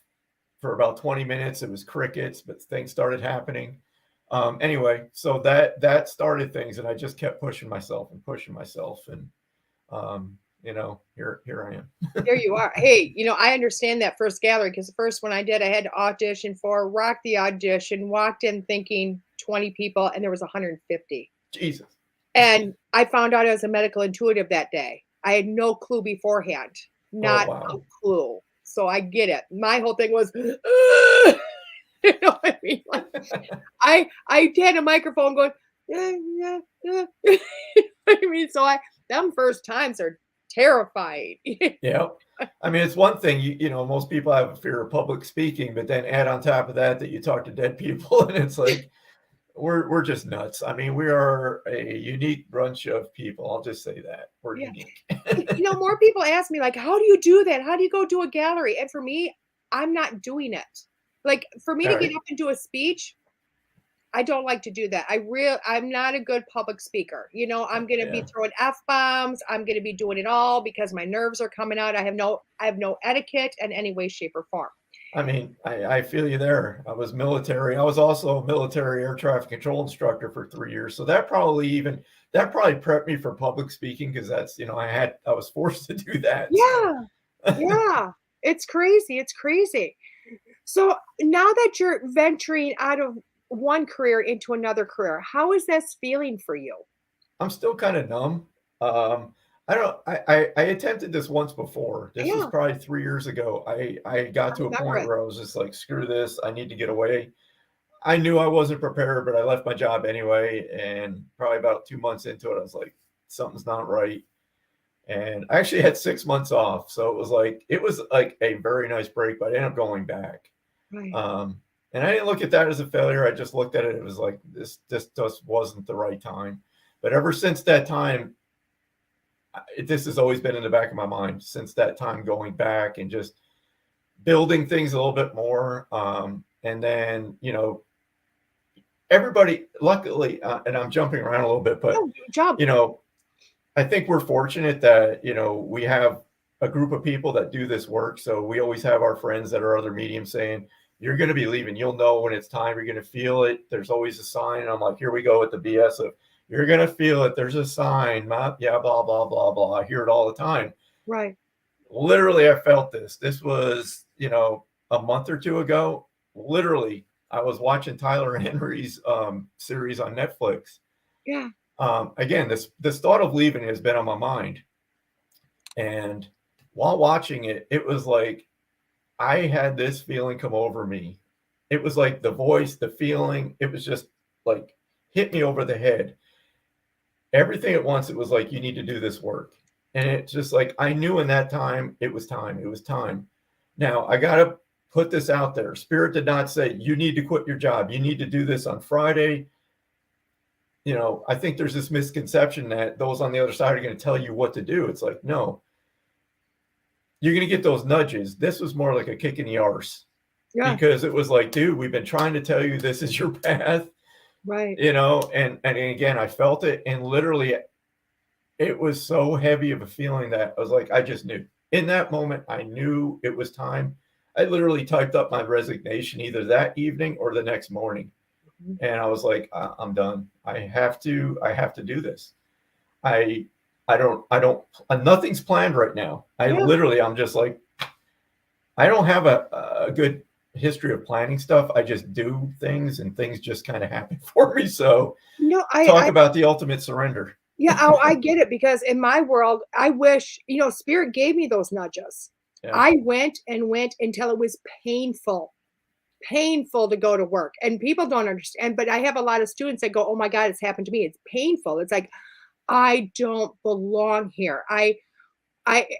for about 20 minutes. It was crickets, but things started happening. Anyway, so that started things, and I just kept pushing myself and pushing myself, and here I am. There you are. Hey, I understand that first gallery because the first one I did, I had to audition for, rocked the audition, walked in thinking 20 people, and there was 150. Jesus. And I found out I was a medical intuitive that day. I had no clue beforehand, Oh not a wow. clue. So I get it. My whole thing was, you know what I mean? Like, I had a microphone going, yeah, yeah, yeah. I mean, so them first times are terrifying. Yeah. I mean, it's one thing, most people have a fear of public speaking, but then add on top of that you talk to dead people, and it's like we're just nuts. I mean, we are a unique bunch of people. I'll just say that. We're Yeah. unique. More people ask me, like, how do you do that? How do you go do a gallery? And for me, I'm not doing it. Like, for me All to get right. up and do a speech, I don't like to do that. I'm not a good public speaker. I'm gonna be Yeah. throwing F-bombs. I'm gonna be doing it all because my nerves are coming out. I have no etiquette in any way, shape, or form. I mean, I feel you there. I was military. I was also a military air traffic control instructor for 3 years. So that probably prepped me for public speaking because that's, I was forced to do that. So Yeah, yeah. It's crazy. It's crazy. So now that you're venturing out of one career into another career, how is this feeling for you? I'm still kind of numb. I don't, I attempted this once before. This was Yeah, probably 3 years ago. I got I to a remember point it. where I was just like, screw this. I need to get away. I knew I wasn't prepared, but I left my job anyway. And probably about 2 months into it, I was like, something's not right. And I actually had 6 months off. So it was like a very nice break, but I ended up going back. Right. Um, and I didn't look at that as a failure. I just looked at it. It was like, this just wasn't the right time. But ever since that time, this has always been in the back of my mind since that time, going back and just building things a little bit more. And then, everybody, luckily, and I'm jumping around a little bit, but, No, jump. you know, I think we're fortunate that, we have a group of people that do this work. So we always have our friends that are other mediums saying, you're going to be leaving. You'll know when it's time. You're going to feel it. There's always a sign. And I'm like, here we go with the BS of, you're going to feel it. There's a sign. Yeah, blah, blah, blah, blah. I hear it all the time. Right. Literally, I felt this. This was, a month or two ago. Literally, I was watching Tyler Henry's series on Netflix. Yeah. Again, this thought of leaving has been on my mind. And while watching it, it was like I had this feeling come over me. It was like the voice, the feeling, it was just like hit me over the head. Everything at once, it was like, you need to do this work. And it's just like I knew in that time it was time. It was time. Now I got to put this out there. Spirit did not say, you need to quit your job. You need to do this on Friday. I think there's this misconception that those on the other side are going to tell you what to do. It's like, no, you're going to get those nudges. This was more like a kick in the arse Yeah. because it was like, dude, we've been trying to tell you this is your path, Right. and again, I felt it. And literally, it was so heavy of a feeling that I was like, I just knew in that moment, I knew it was time. I literally typed up my resignation either that evening or the next morning. Mhm. And I was like, I'm done. I have to do this. I don't, nothing's planned right now. Yeah. I'm just like, I don't have a good history of planning stuff. I just do things and things just kind of happen for me. So No, talk about the ultimate surrender. yeah, I get it, because in my world, I wish, Spirit gave me those nudges. Yeah. I went and went until it was painful to go to work. And people don't understand, but I have a lot of students that go, oh my God, it's happened to me. It's painful. It's like, I don't belong here.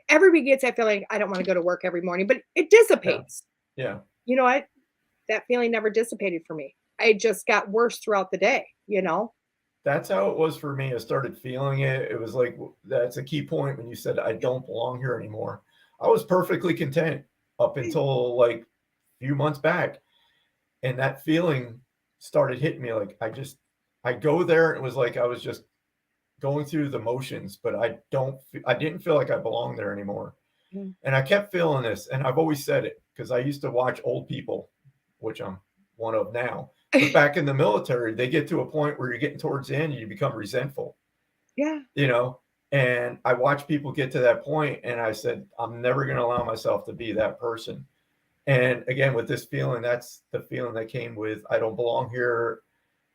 Everybody gets that feeling, I don't want to go to work every morning, but it dissipates. Yeah. You know what? That feeling never dissipated for me. I just got worse throughout the day, That's how it was for me. I started feeling it. It was like, that's a key point when you said, I don't belong here anymore. I was perfectly content up until like a few months back. And that feeling started hitting me. Like, I go there, and it was like, I was just going through the motions, but I didn't feel like I belonged there anymore. Mm. And I kept feeling this. And I've always said it because I used to watch old people, which I'm one of now. But back in the military, they get to a point where you're getting towards the end and you become resentful. Yeah. And I watched people get to that point, and I said, I'm never going to allow myself to be that person. And again, with this feeling, that's the feeling that came with, I don't belong here.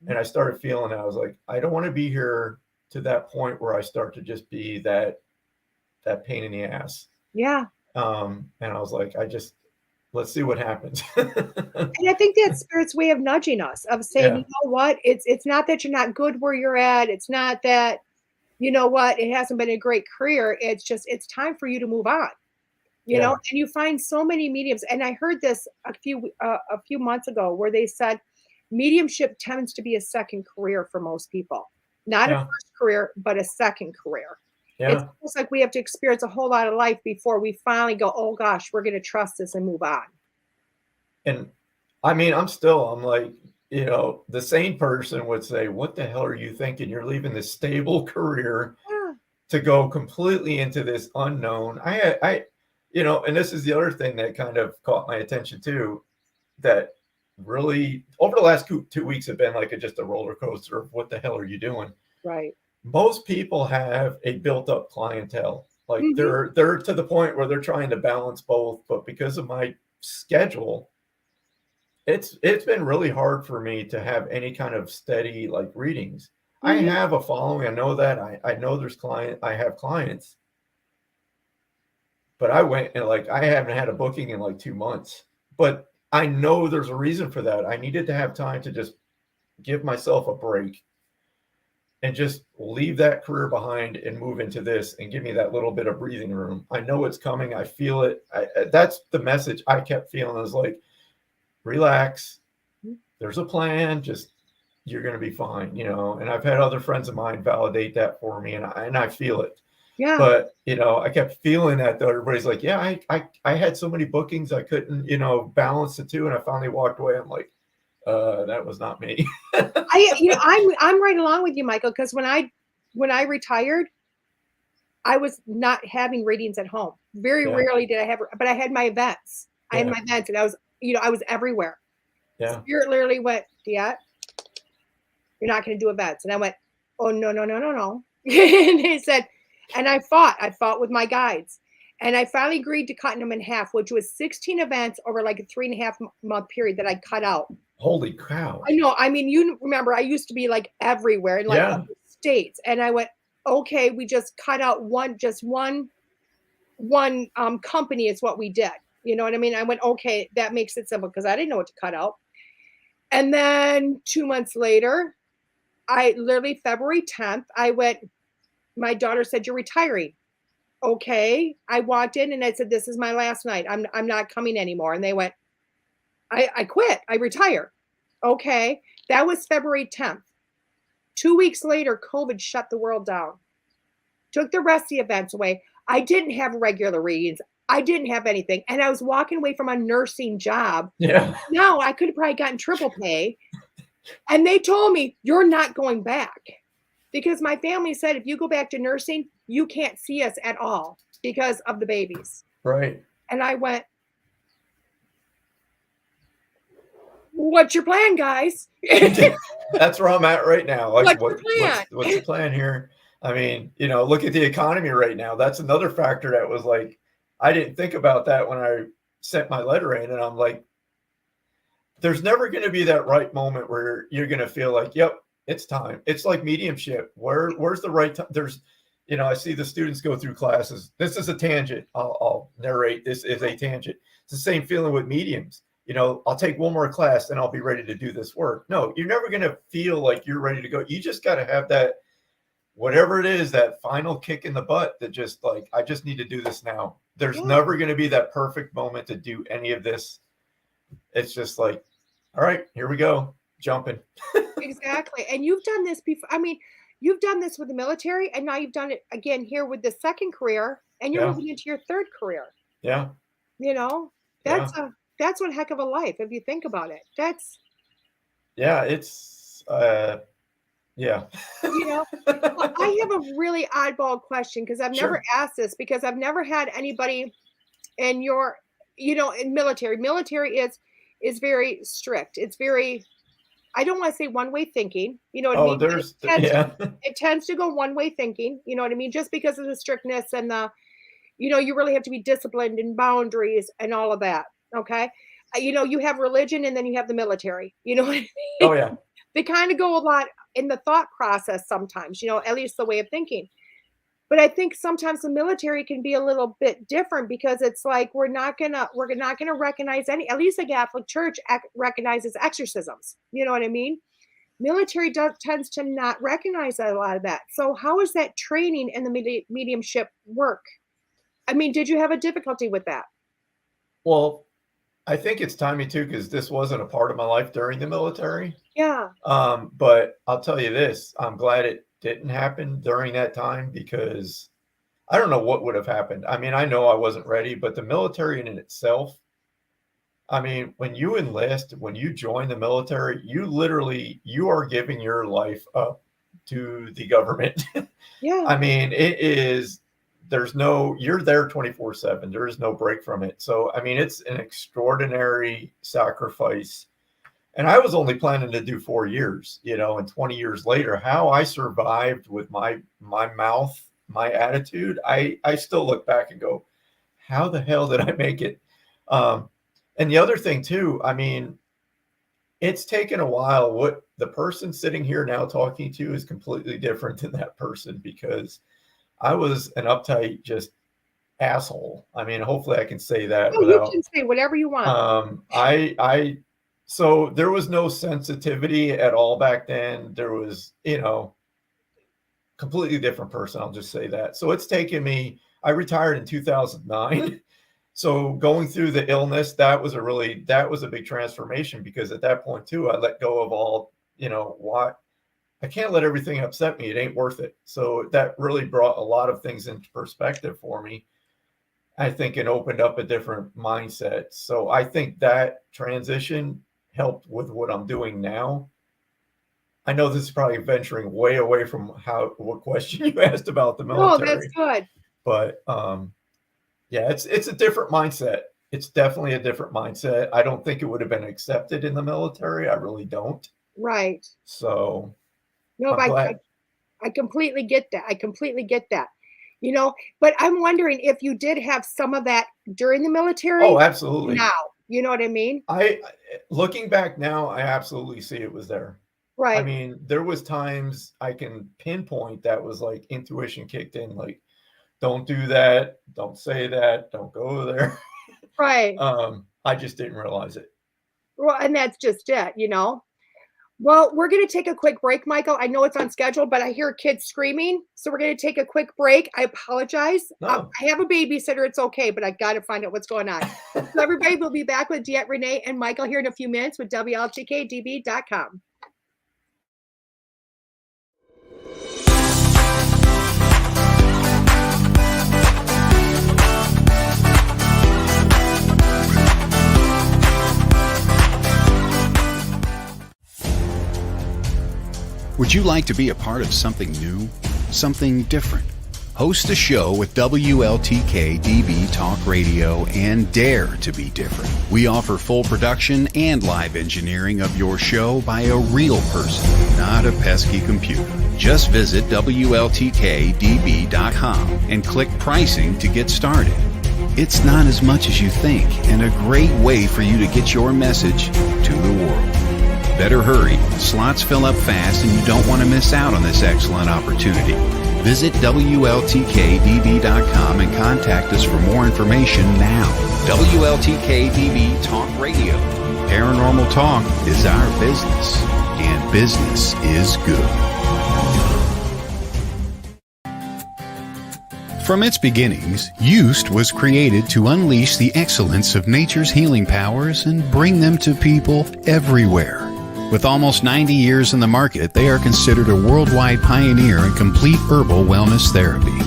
And I started feeling, I was like, I don't want to be here to that point where I start to just be that pain in the ass. Yeah. And I was like, let's see what happens. And I think that's Spirit's way of nudging us, of saying, you know what, it's not that you're not good where you're at. It's not that, you know what, it hasn't been a great career. It's just, it's time for you to move on. You know, and you find so many mediums. And I heard this a few months ago, where they said mediumship tends to be a second career for most people, not a first career, but a second career. Yeah. It's almost like we have to experience a whole lot of life before we finally go, oh gosh, we're going to trust this and move on. And I mean, I'm like, the sane person would say, what the hell are you thinking? You're leaving this stable career to go completely into this unknown. And this is the other thing that kind of caught my attention too, that really over the last 2 weeks have been like just a roller coaster of what the hell are you doing? Right. Most people have a built up clientele. Like they're to the point where they're trying to balance both, but because of my schedule, it's been really hard for me to have any kind of steady like readings. I have a following. I know that. I know I have clients. But I went and I haven't had a booking in like 2 months. But I know there's a reason for that. I needed to have time to just give myself a break and just leave that career behind and move into this and give me that little bit of breathing room. I know it's coming. I feel it. That's the message I kept feeling, is like, relax. There's a plan. Just, you're going to be fine, and I've had other friends of mine validate that for me, and I feel it. Yeah. But, I kept feeling that though. Everybody's like, yeah, I had so many bookings. I couldn't, balance the two. And I finally walked away. I'm like, that was not me. I'm right along with you, Michael, because when I retired, I was not having readings at home. Very rarely did I have, but I had my events. I had my events, and I was everywhere. Yeah. Spirit literally went, Diet, you're not going to do events. And I went, oh, no. And they said, and I fought with my guides, and I finally agreed to cutting them in half, which was 16 events over like a 3.5 month period that I cut out. Holy cow. I know. I mean, you remember I used to be like everywhere in like states, and I went, okay, we just cut out one company is what we did. You know what I mean? I went, okay, that makes it simple, because I didn't know what to cut out. And then 2 months later, I literally February 10th, I went, my daughter said, you're retiring. Okay. I walked in and I said, this is my last night. I'm not coming anymore. And they went, I quit. I retire. Okay. That was February 10th. 2 weeks later, COVID shut the world down. Took the rest of the events away. I didn't have regular readings. I didn't have anything. And I was walking away from a nursing job. Yeah. Now I could have probably gotten triple pay. And they told me, you're not going back. Because my family said, if you go back to nursing, you can't see us at all because of the babies. Right. And I went, what's your plan, guys? That's where I'm at right now. Like, what's the plan here? I mean, look at the economy right now. That's another factor that was like, I didn't think about that when I sent my letter in. And I'm like, there's never going to be that right moment where you're going to feel like, yep, it's time. It's like mediumship. Where's the right time? There's, I see the students go through classes. This is a tangent. I'll narrate. This is a tangent. It's the same feeling with mediums. I'll take one more class and I'll be ready to do this work. No, you're never going to feel like you're ready to go. You just got to have that, whatever it is, that final kick in the butt that just like, I just need to do this now. There's never going to be that perfect moment to do any of this. It's just like, all right, here we go, jumping. Exactly. And you've done this before. I mean, you've done this with the military, and now you've done it again here with the second career, and you're moving into your third career. Yeah. That's one heck of a life if you think about it. It's I have a really oddball question because I've never asked this, because I've never had anybody in your, in military. Military is very strict. It's very, I don't want to say one-way thinking. You know what I mean? It tends to go one-way thinking. You know what I mean? Just because of the strictness and the, you really have to be disciplined and boundaries and all of that. Okay. You have religion and then you have the military. You know what I mean? Oh, yeah. They kind of go a lot in the thought process sometimes, at least the way of thinking. But I think sometimes the military can be a little bit different, because it's like we're not gonna recognize any. At least the Catholic Church recognizes exorcisms. You know what I mean? Military tends to not recognize a lot of that. So how is that training in the mediumship work? I mean, did you have a difficulty with that? Well, I think it's timing too, because this wasn't a part of my life during the military. Yeah. But I'll tell you this, I'm glad it didn't happen during that time, because I don't know what would have happened. I mean, I know I wasn't ready, but the military in itself, I mean, when you enlist, when you join the military, you are giving your life up to the government. Yeah. I mean, you're there 24/7. There is no break from it. So, I mean, it's an extraordinary sacrifice. And I was only planning to do 4 years, and 20 years later, how I survived with my mouth, my attitude, I still look back and go, how the hell did I make it? And the other thing too, I mean, it's taken a while. What the person sitting here now talking to is completely different than that person, because I was an uptight, just asshole. I mean, hopefully I can say that. You can say whatever you want. So there was no sensitivity at all back then. There was, completely different person. I'll just say that. So it's taken me, I retired in 2009. So going through the illness, that was a big transformation, because at that point too, I let go of all, what I can't let everything upset me. It ain't worth it. So that really brought a lot of things into perspective for me. I think it opened up a different mindset. So I think that transition helped with what I'm doing now. I know this is probably venturing way away from what question you asked about the military. Oh, that's good. But it's a different mindset. It's definitely a different mindset. I don't think it would have been accepted in the military. I really don't. Right. So no, I completely get that. I completely get that. But I'm wondering if you did have some of that during the military. Oh, absolutely. Now, you know what I mean? Looking back now, I absolutely see it was there. Right. I mean, there was times I can pinpoint that was like intuition kicked in, like, don't do that, don't say that, don't go there. Right. I just didn't realize it. Well, and that's just it, Well, we're going to take a quick break, Michael. I know it's on schedule, but I hear kids screaming. So we're going to take a quick break. I apologize. No. I have a babysitter. It's okay, but I got to find out what's going on. So everybody, will be back with DeEtte, Renee, and Michael here in a few minutes with WLTK-DB.com. Would you like to be a part of something new, something different? Host a show with WLTK-DB Talk Radio and dare to be different. We offer full production and live engineering of your show by a real person, not a pesky computer. Just visit WLTK-DB.com and click pricing to get started. It's not as much as you think, and a great way for you to get your message to to the world. Better hurry. Slots fill up fast and you don't want to miss out on this excellent opportunity. Visit WLTK-DB.com and contact us for more information now. WLTK-DB Talk Radio. Paranormal talk is our business, and business is good. From its beginnings, Used was created to unleash the excellence of nature's healing powers and bring them to people everywhere. With almost 90 years in the market, they are considered a worldwide pioneer in complete herbal wellness therapy.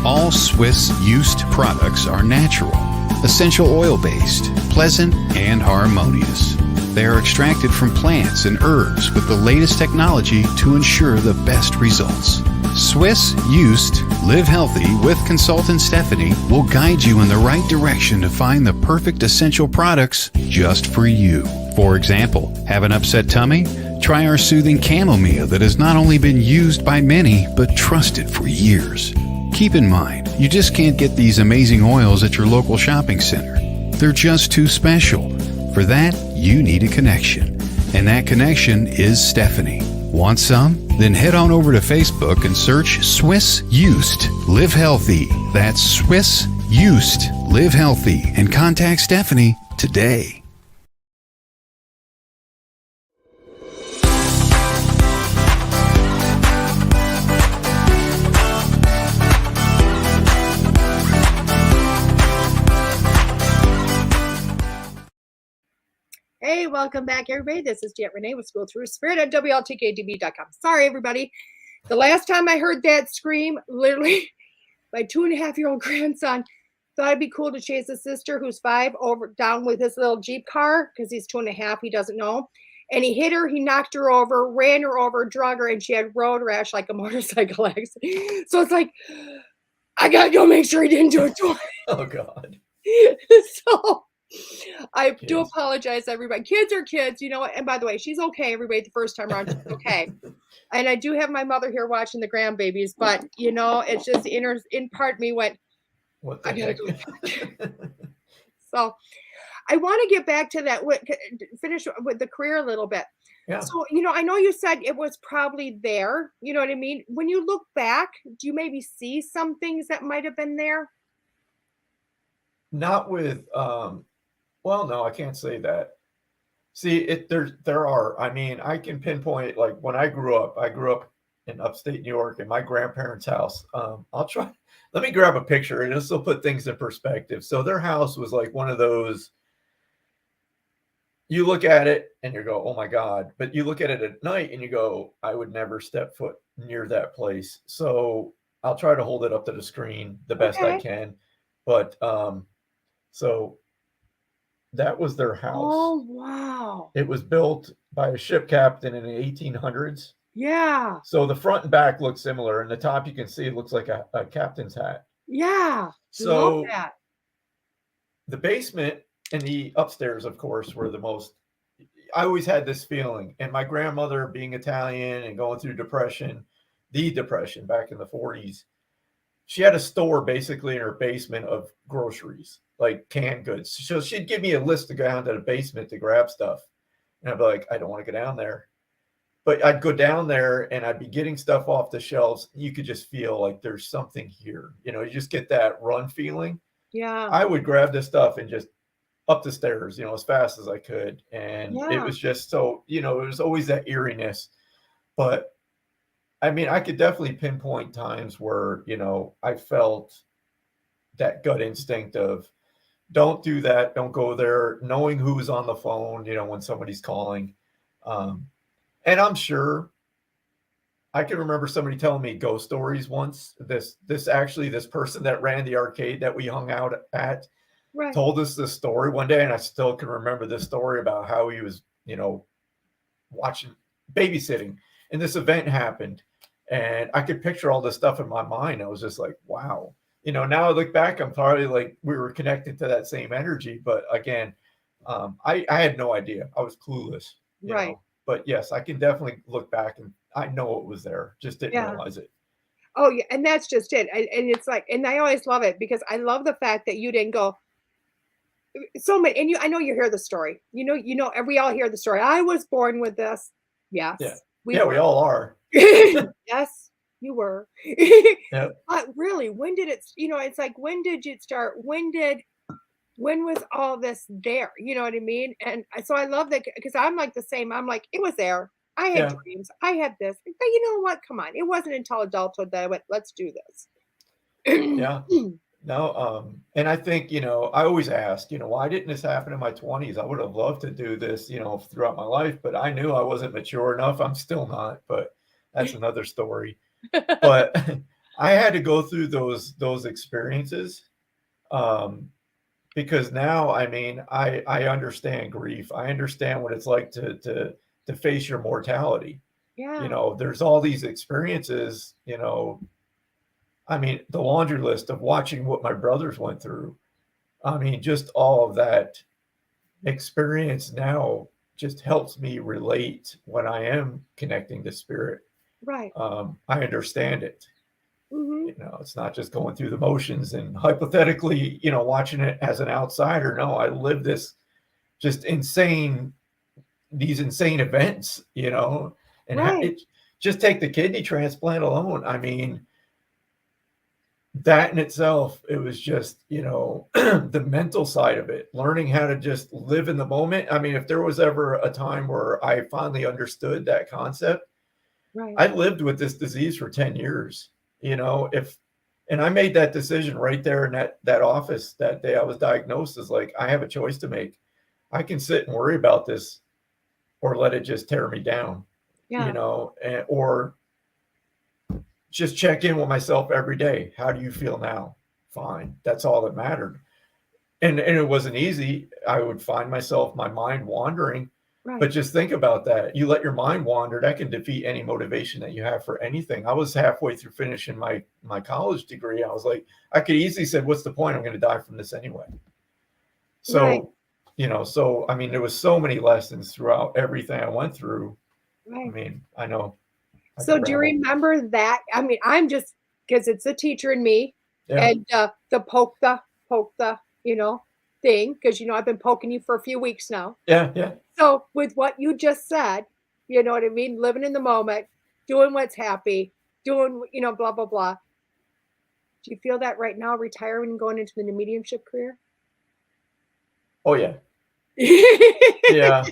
All Swiss Used products are natural, essential oil-based, pleasant, and harmonious. They are extracted from plants and herbs with the latest technology to ensure the best results. Swiss Used Live Healthy with consultant Stephanie will guide you in the right direction to find the perfect essential products just for you. For example, have an upset tummy? Try our soothing chamomile that has not only been used by many, but trusted for years. Keep in mind, you just can't get these amazing oils at your local shopping center. They're just too special. For that, you need a connection. And that connection is Stephanie. Want some? Then head on over to Facebook and search Swiss Used Live Healthy. That's Swiss Used Live Healthy, and contact Stephanie today. Hey, welcome back, everybody. This is Jet Renee with School Thru Spirit at WLTK-DB.com. Sorry, everybody. The last time I heard that scream, literally, my 2.5-year-old grandson thought it'd be cool to chase his sister, who's 5, down with his little Jeep car, because he's 2.5, he doesn't know. And he hit her, he knocked her over, ran her over, drug her, and she had road rash like a motorcycle accident. So it's like, I gotta go make sure he didn't do it to her. Oh, God. So I do apologize, everybody. Kids are kids, you know. And by the way, she's okay, everybody. The first time around, she's okay. And I do have my mother here watching the grandbabies, but you know, it's just the in part me went, What the I gotta heck? go back. So I want to get back to that, finish with the career a little bit. Yeah. So, you know, I know you said it was probably there. You know what I mean? When you look back, do you maybe see some things that might have been there? Not with, well, no, I can't say that. See, there are. I mean, I can pinpoint, like when I grew up in upstate New York in my grandparents' house. Let me grab a picture and this will put things in perspective. So their house was like one of those, you look at it and you go, oh my God. But you look at it at night and you go, I would never step foot near that place. So I'll try to hold it up to the screen the best I can. But so that was their house. Oh, wow. It was built by a ship captain in the 1800s. Yeah. So the front and back look similar, and the top you can see it looks like a captain's hat. Yeah. So love that. The basement and the upstairs, of course, were the most. I always had this feeling, and my grandmother, being Italian and going through the depression back in the 40s, she had a store basically in her basement of groceries, like canned goods. So she'd give me a list to go down to the basement to grab stuff. And I'd be like, I don't want to go down there. But I'd go down there and I'd be getting stuff off the shelves. You could just feel like there's something here. You know, you just get that run feeling. Yeah. I would grab this stuff and just up the stairs, you know, as fast as I could. And it was just so, you know, it was always that eeriness. But I mean, I could definitely pinpoint times where, you know, I felt that gut instinct of don't do that. Don't go there. Knowing who's on the phone, you know, when somebody's calling. And I'm sure I can remember somebody telling me ghost stories once. This person that ran the arcade that we hung out at told us this story one day. And I still can remember this story about how he was, you know, babysitting, and this event happened. And I could picture all this stuff in my mind. I was just like, wow. You know, now I look back, I'm probably like we were connected to that same energy. But again, I had no idea. I was clueless. You know? But yes, I can definitely look back and I know it was there. Just didn't realize it. Oh, yeah. And that's just it. And it's like, and I always love it because I love the fact that you didn't go, so many, and I know you hear the story. We all hear the story. I was born with this. Yes, Yeah. we Yeah, were. we all are. Yes, you were. Yeah. But really, when did it? It's like, when did it start? When was all this there? You know what I mean? And so I love that, because I'm like the same. I'm like, it was there. I had Yeah. dreams. I had this. But you know what? Come on. It wasn't until adulthood that I went, let's do this. Yeah. No, and I think, I always ask, why didn't this happen in my 20s? I would have loved to do this, throughout my life, but I knew I wasn't mature enough. I'm still not, but that's another story. But I had to go through those experiences, because now, I mean, I understand grief. I understand what it's like to face your mortality. Yeah. There's all these experiences, I mean, the laundry list of watching what my brothers went through. I mean, just all of that experience now just helps me relate when I am connecting to spirit. Right. I understand it. Hmm. It's not just going through the motions and hypothetically, watching it as an outsider. No, I live this just these insane events, and Right. it just take the kidney transplant alone. I mean, that in itself, it was just, the mental side of it, learning how to just live in the moment. I mean, if there was ever a time where I finally understood that concept, Right. I lived with this disease for 10 years, and I made that decision right there in that office that day I was diagnosed, is like, I have a choice to make. I can sit and worry about this, or let it just tear me down, Yeah. or just check in with myself every day. How do you feel now? Fine. That's all that mattered. And it wasn't easy. I would find myself, my mind wandering. But Right. just think about that. You let your mind wander, that can defeat any motivation that you have for anything. I was halfway through finishing my college degree. I was like, I could easily said, what's the point? I'm going to die from this anyway. Right. So, I mean, there was so many lessons throughout everything I went through. I Right. mean, I know I So could do you ramble. remember that? I mean, I'm just, because it's a teacher in me, Yeah. and the poke the thing, because I've been poking you for a few weeks now. Yeah. Yeah. So with what you just said, you know what I mean? Living in the moment, doing what's happy, doing, blah, blah, blah. Do you feel that right now, retiring and going into the mediumship career? Oh, yeah. I Yeah.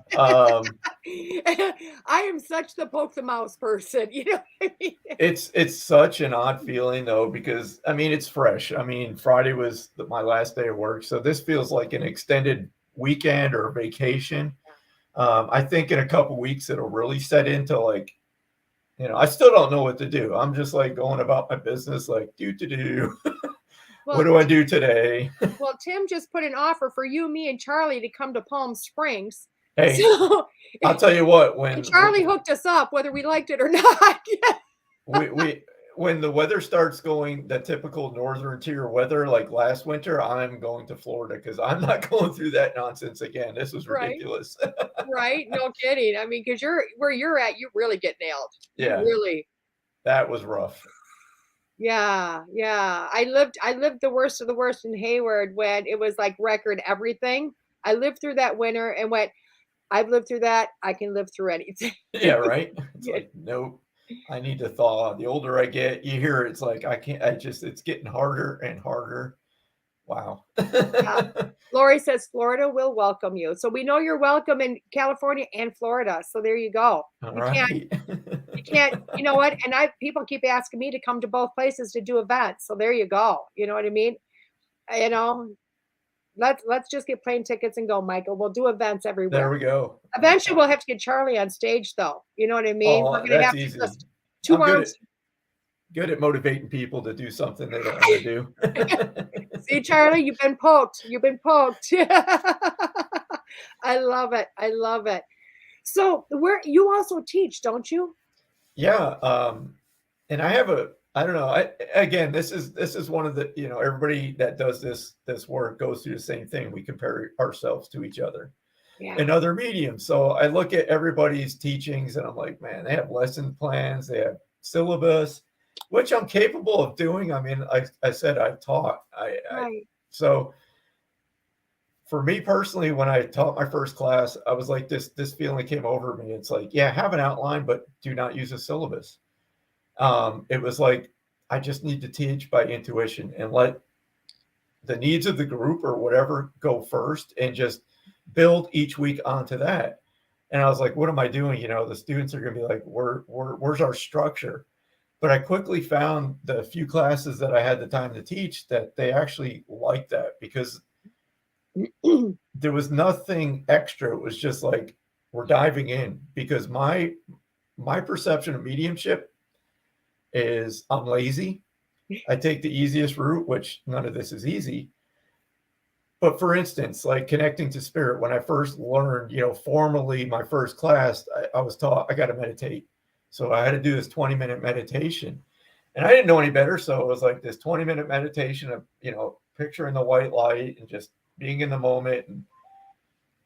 am such the poke the mouse person, you know what I mean? It's such an odd feeling though, because I mean, it's fresh. I mean, Friday was my last day of work, so this feels like an extended weekend or vacation. I think in a couple weeks it'll really set into, like, I still don't know what to do. I'm just like going about my business, like, do. What Well, do I do today? Well, Tim just put an offer for you, me, and Charlie to come to Palm Springs. Hey, So, I'll tell you what, and Charlie hooked us up, whether we liked it or not. we when the weather starts going the typical northern tier weather like last winter, I'm going to Florida, because I'm not going through that nonsense again. This was Right, ridiculous. right. No kidding. I mean, because where you're at, you really get nailed. You Yeah, really, that was rough. yeah, yeah. I lived the worst of the worst in Hayward, when it was like record everything. I lived through that winter and went, I've lived through that. I can live through anything. Yeah, right. It's Yeah. like, nope, I need to thaw. The older I get, you hear it's like, I can't. It's getting harder and harder. Wow. Yeah. Lori says Florida will welcome you. So we know you're welcome in California and Florida. So there you go. All You can't, right. you know what? And people keep asking me to come to both places to do events. So there you go. You know what I mean? You know, let's just get plane tickets and go, Michael. We'll do events everywhere. There we go. Eventually we'll have to get Charlie on stage though. You know what I mean? We're Oh, gonna that's have to easy. just two I'm arms. good at motivating people to do something they don't want to do. See, Charlie, you've been poked. You've been poked. I love it. I love it. So where you also teach, don't you? Yeah, and I don't know. Again, this is one of the, everybody that does this work goes through the same thing. We compare ourselves to each other Yeah. and other mediums. So I look at everybody's teachings and I'm like, man, they have lesson plans, they have syllabus, which I'm capable of doing. I mean, I said I've taught. Right. So for me personally, when I taught my first class, I was like, this feeling came over me. It's like, yeah, have an outline, but do not use a syllabus. It was like, I just need to teach by intuition and let the needs of the group or whatever go first and just build each week onto that. And I was like, what am I doing? You know, the students are going to be like, where's our structure? But I quickly found the few classes that I had the time to teach that they actually liked that, because there was nothing extra. It was just like, we're diving in, because my perception of mediumship is I'm lazy. I take the easiest route, which none of this is easy. But for instance, like connecting to spirit, when I first learned, you know, formally my first class, I was taught I got to meditate. So I had to do this 20-minute meditation. And I didn't know any better. So it was like this 20-minute meditation of, you know, picturing the white light and just being in the moment. And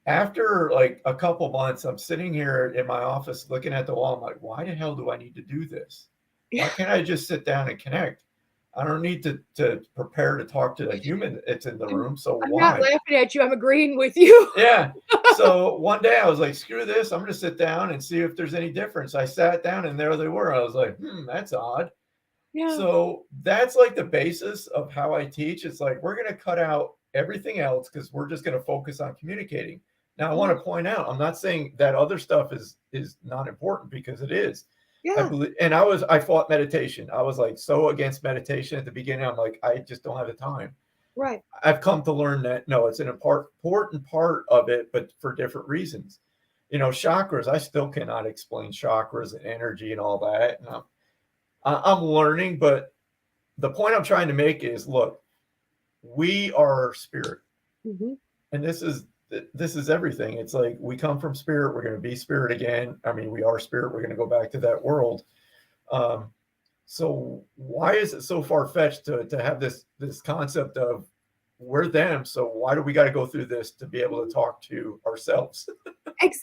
after like a couple months, I'm sitting here in my office looking at the wall. I'm like, why the hell do I need to do this? Why can't I just sit down and connect? I don't need to prepare to talk to the human that's in the room. So I'm why? not laughing at you. I'm agreeing with you. Yeah. So one day I was like, screw this. I'm going to sit down and see if there's any difference. I sat down and there they were. I was like, that's odd. Yeah. So that's like the basis of how I teach. It's like, we're going to cut out everything else because we're just going to focus on communicating. Now, I want to point out, I'm not saying that other stuff is not important, because it is. I Yeah. believe, and I fought meditation. I was like so against meditation at the beginning. I'm like, I just don't have the time. Right. I've come to learn that no, it's an important part of it, but for different reasons. You know, chakras, I still cannot explain chakras and energy and all that. And I'm learning, but the point I'm trying to make is, look, we are spirit, Mm-hmm. and this is everything. It's like, we come from spirit. We're going to be spirit again. I mean, we are spirit. We're going to go back to that world. So why is it so far-fetched to have this concept of we're them? So why do we got to go through this to be able to talk to ourselves?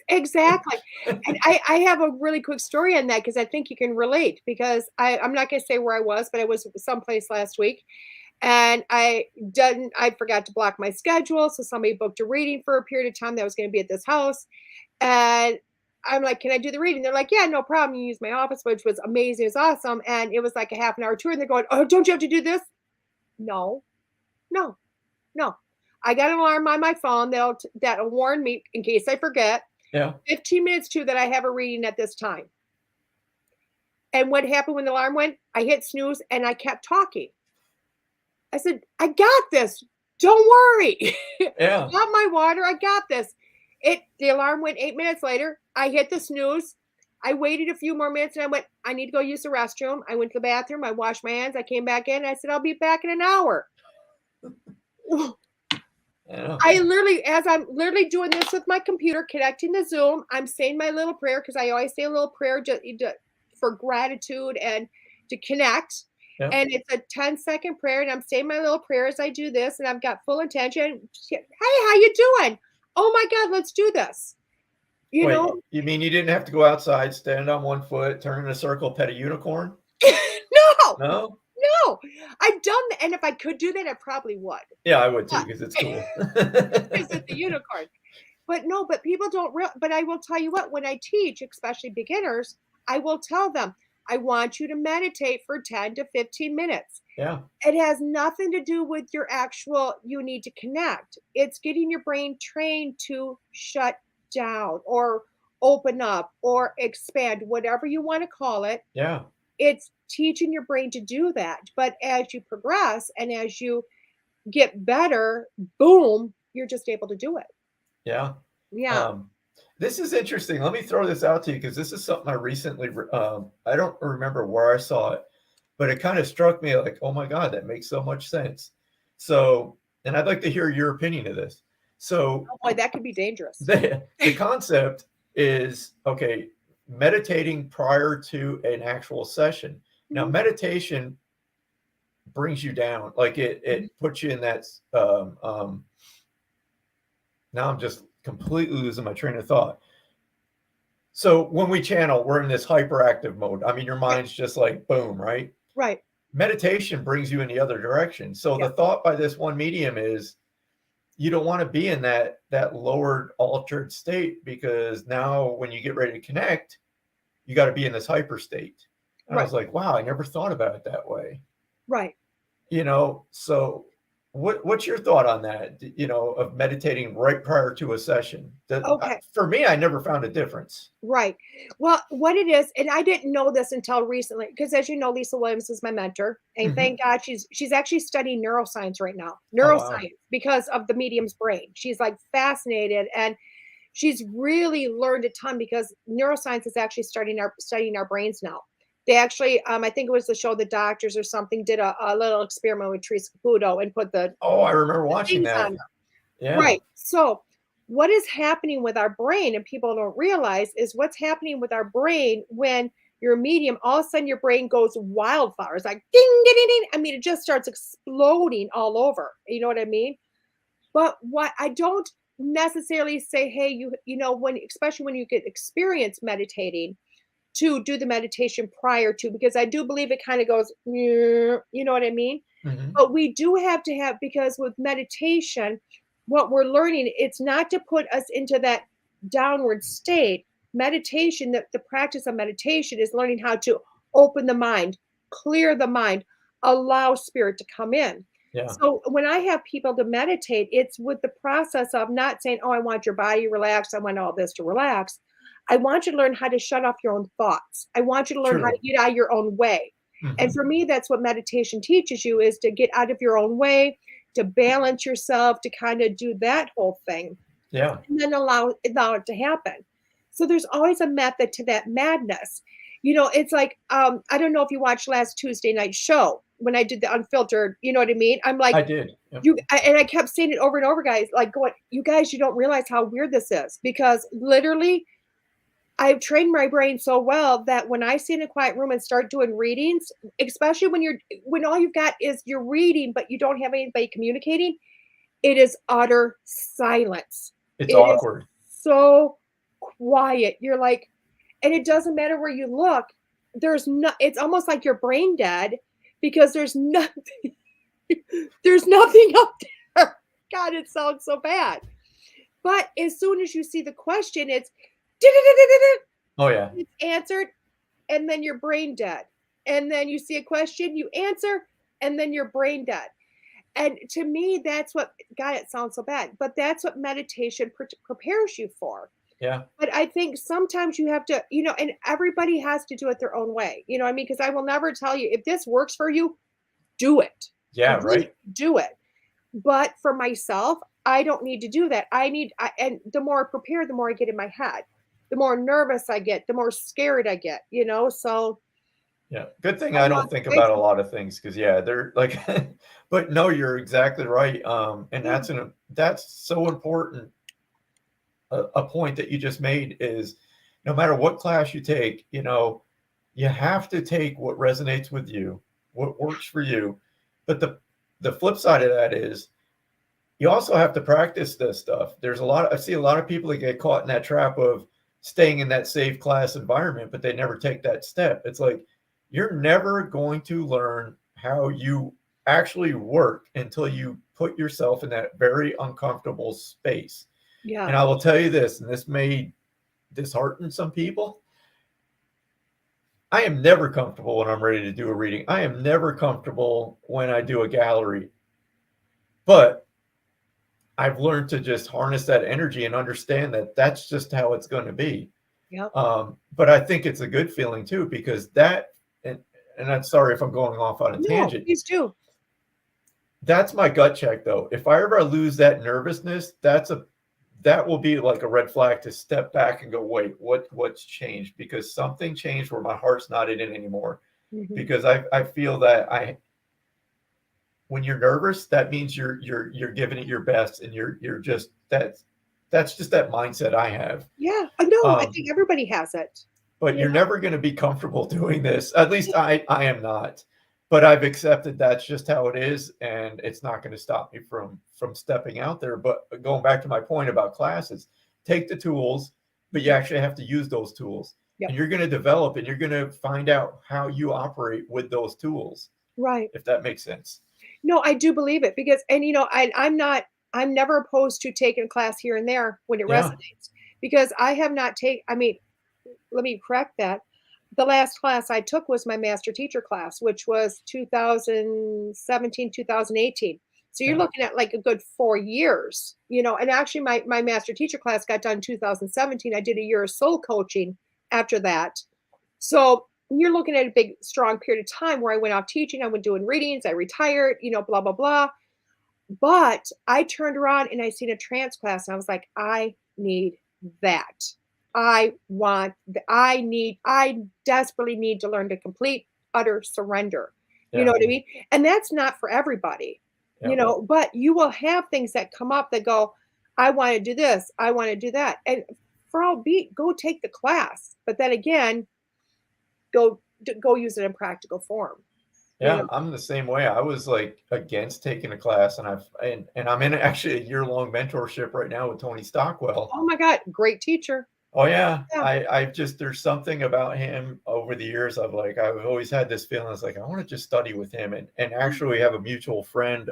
Exactly. And I have a really quick story on that, because I think you can relate, because I'm not going to say where I was, but I was someplace last week, and I forgot to block my schedule. So somebody booked a reading for a period of time that was going to be at this house. And I'm like, can I do the reading? They're like, yeah, no problem. You use my office, which was amazing. It was awesome. And it was like a half an hour tour. And they're going, oh, don't you have to do this? No. I got an alarm on my phone that'll warn me in case I forget. Yeah. 15 minutes to that I have a reading at this time. And what happened when the alarm went? I hit snooze and I kept talking. I said, I got this. Don't worry. Yeah. Got my water. I got this. The alarm went 8 minutes later. I hit the snooze. I waited a few more minutes and I went, I need to go use the restroom. I went to the bathroom. I washed my hands. I came back in. I said, I'll be back in an hour. Yeah. As I'm literally doing this with my computer, connecting to Zoom, I'm saying my little prayer, because I always say a little prayer for gratitude and to connect. Yeah. And it's a 10-second prayer, and I'm saying my little prayer as I do this, and I've got full attention. Hey, how you doing? Oh my God, let's do this. You know? You mean you didn't have to go outside, stand on one foot, turn in a circle, pet a unicorn? No. I've done that. And if I could do that, I probably would. Yeah, I would too, because it's cool. Because it's a unicorn. But people don't but I will tell you what, when I teach, especially beginners, I will tell them, I want you to meditate for 10 to 15 minutes. Yeah. It has nothing to do with your you need to connect. It's getting your brain trained to shut down or open up or expand, whatever you want to call it. Yeah. It's teaching your brain to do that. But as you progress and as you get better, boom, you're just able to do it. Yeah. Yeah. This is interesting. Let me throw this out to you, because this is something I recently, I don't remember where I saw it, but it kind of struck me like, oh my God, that makes so much sense. So, and I'd like to hear your opinion of this. So, oh boy, that could be dangerous. The concept is, okay, meditating prior to an actual session. Now, meditation brings you down, like it puts you in that. Now I'm just completely losing my train of thought. So when we channel, we're in this hyperactive mode. I mean, your mind's just like boom, right? Right. Meditation brings you in the other direction. So the thought by this one medium is, you don't want to be in that lowered, altered state, because now when you get ready to connect, you got to be in this hyper state. And I Right. was like, wow, I never thought about it that way. Right. So what's your thought on that, of meditating right prior to a session? Okay. For me, I never found a difference. Right. Well, what it is, and I didn't know this until recently, because as you know, Lisa Williams is my mentor, and Mhm. thank God she's actually studying neuroscience right now, Oh, wow. neuroscience, because of the medium's brain. She's like fascinated, and she's really learned a ton because neuroscience is actually studying our brains now. They actually, I think it was the show The Doctors or something, did a little experiment with Teresa Caputo and put Oh, I remember the watching things on that. her. Yeah. Right. So, what is happening with our brain, and people don't realize, is what's happening with our brain when you're a medium, all of a sudden your brain goes wildfire. It's like ding, ding, ding, ding. I mean, it just starts exploding all over. You know what I mean? But what I don't necessarily say, hey, when, especially when you get experience meditating, to do the meditation prior to, because I do believe it kind of goes, you know what I mean? Mhm. But we do have to have, because with meditation, what we're learning, it's not to put us into that downward state. Meditation, the practice of meditation is learning how to open the mind, clear the mind, allow spirit to come in. Yeah. So when I have people to meditate, it's with the process of not saying, oh, I want your body relaxed, I want all this to relax. I want you to learn how to shut off your own thoughts. I want you to learn how to True. get out of your own way. And Mhm. for me, that's what meditation teaches you, is to get out of your own way, to balance yourself, to kind of do that whole thing, Yeah. and then allow it to happen. So there's always a method to that madness. It's like, I don't know if you watched last Tuesday night show when I did the unfiltered, you know what I mean? I'm like, I did. Yep. and I kept saying it over and over, guys, like going, you guys, you don't realize how weird this is, because literally I've trained my brain so well that when I sit in a quiet room and start doing readings, especially when all you've got is you're reading, but you don't have anybody communicating, it is utter silence. It's It is awkward. so quiet. You're like, and it doesn't matter where you look. It's almost like you're brain dead, because there's nothing up there. God, it sounds so bad. But as soon as you see the question, it's Oh, yeah. it's answered, and then you're brain dead. And then you see a question, you answer, and then you're brain dead. And to me, that's what, God, it sounds so bad, but that's what meditation prepares you for. Yeah. But I think sometimes you have to, and everybody has to do it their own way. You know what I mean? Because I will never tell you, if this works for you, do it. Yeah, Really right? do it. But for myself, I don't need to do that. And the more prepared, the more I get in my head. The more nervous I get, the more scared I get. So Yeah. Good thing I I'm don't not think about a grateful. lot of things, because yeah, they're like but no, you're exactly right. And Yeah. that's so important. A point that you just made is, no matter what class you take, you have to take what resonates with you, what works for you. But the flip side of that is, you also have to practice this stuff. I see a lot of people that get caught in that trap of staying in that safe class environment, but they never take that step. It's like, you're never going to learn how you actually work until you put yourself in that very uncomfortable space. Yeah. And I will tell you this, and this may dishearten some people. I am never comfortable when I'm ready to do a reading. I am never comfortable when I do a gallery. But I've learned to just harness that energy and understand that that's just how it's going to be. Yep. But I think it's a good feeling too, because and, and I'm sorry if I'm going off on a No, tangent. please do. That's my gut check though. If I ever lose that nervousness, that will be like a red flag to step back and go, wait, what's changed? Because something changed where my heart's not in it anymore. Mhm. Because I feel that when you're nervous, that means you're giving it your best, and you're just that's just that mindset I have. Yeah. I know. I Um, think everybody has it. but You you're know? never going to be comfortable doing this. At least I am not. But I've accepted that's just how it is, and it's not going to stop me from stepping out there. But going back to my point about classes, take the tools, but you actually have to use those tools, and Yep. you're going to develop, and you're going to find out how you operate with those tools, Right. if that makes sense. No, I do believe it, because, and I'm not. I'm never opposed to taking a class here and there when it Yeah. resonates, because I have not I mean, let me correct that. The last class I took was my master teacher class, which was 2017, 2018. So you're Yeah. looking at like a good 4 years, and actually my master teacher class got done in 2017. I did a year of soul coaching after that. So you're looking at a big, strong period of time where I went off teaching, I went doing readings, I retired, blah, blah, blah. But I turned around and I seen a trance class and I was like, I need that. I desperately need to learn to complete utter surrender. You know Yeah. what I mean? And that's not for everybody, Yeah. but you will have things that come up that go, I want to do this, I want to do that. And for all be, go take the class. But then again, go use it in practical form. Yeah, I'm the same way. I was like against taking a class, and I'm in actually a year-long mentorship right now with Tony Stockwell. Oh my God, great teacher. Oh yeah, Yeah. I've just there's something about him over the years. I've always had this feeling. It's like I want to just study with him, and actually we have a mutual friend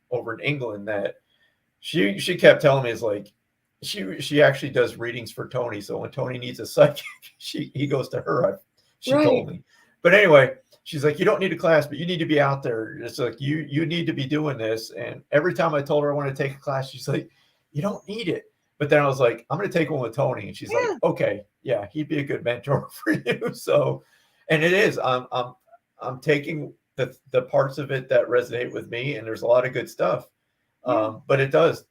over in England that she kept telling me is like she actually does readings for Tony. So when Tony needs a psychic, he goes to her. She Right. told me. But anyway, she's like, you don't need a class, but you need to be out there. It's like you need to be doing this. And every time I told her I want to take a class, she's like, you don't need it. But then I was like, I'm going to take one with Tony, and she's like, Yeah. okay, yeah, he'd be a good mentor for you. So, and it is. I'm taking the parts of it that resonate with me, and there's a lot of good stuff. Yeah. But it does.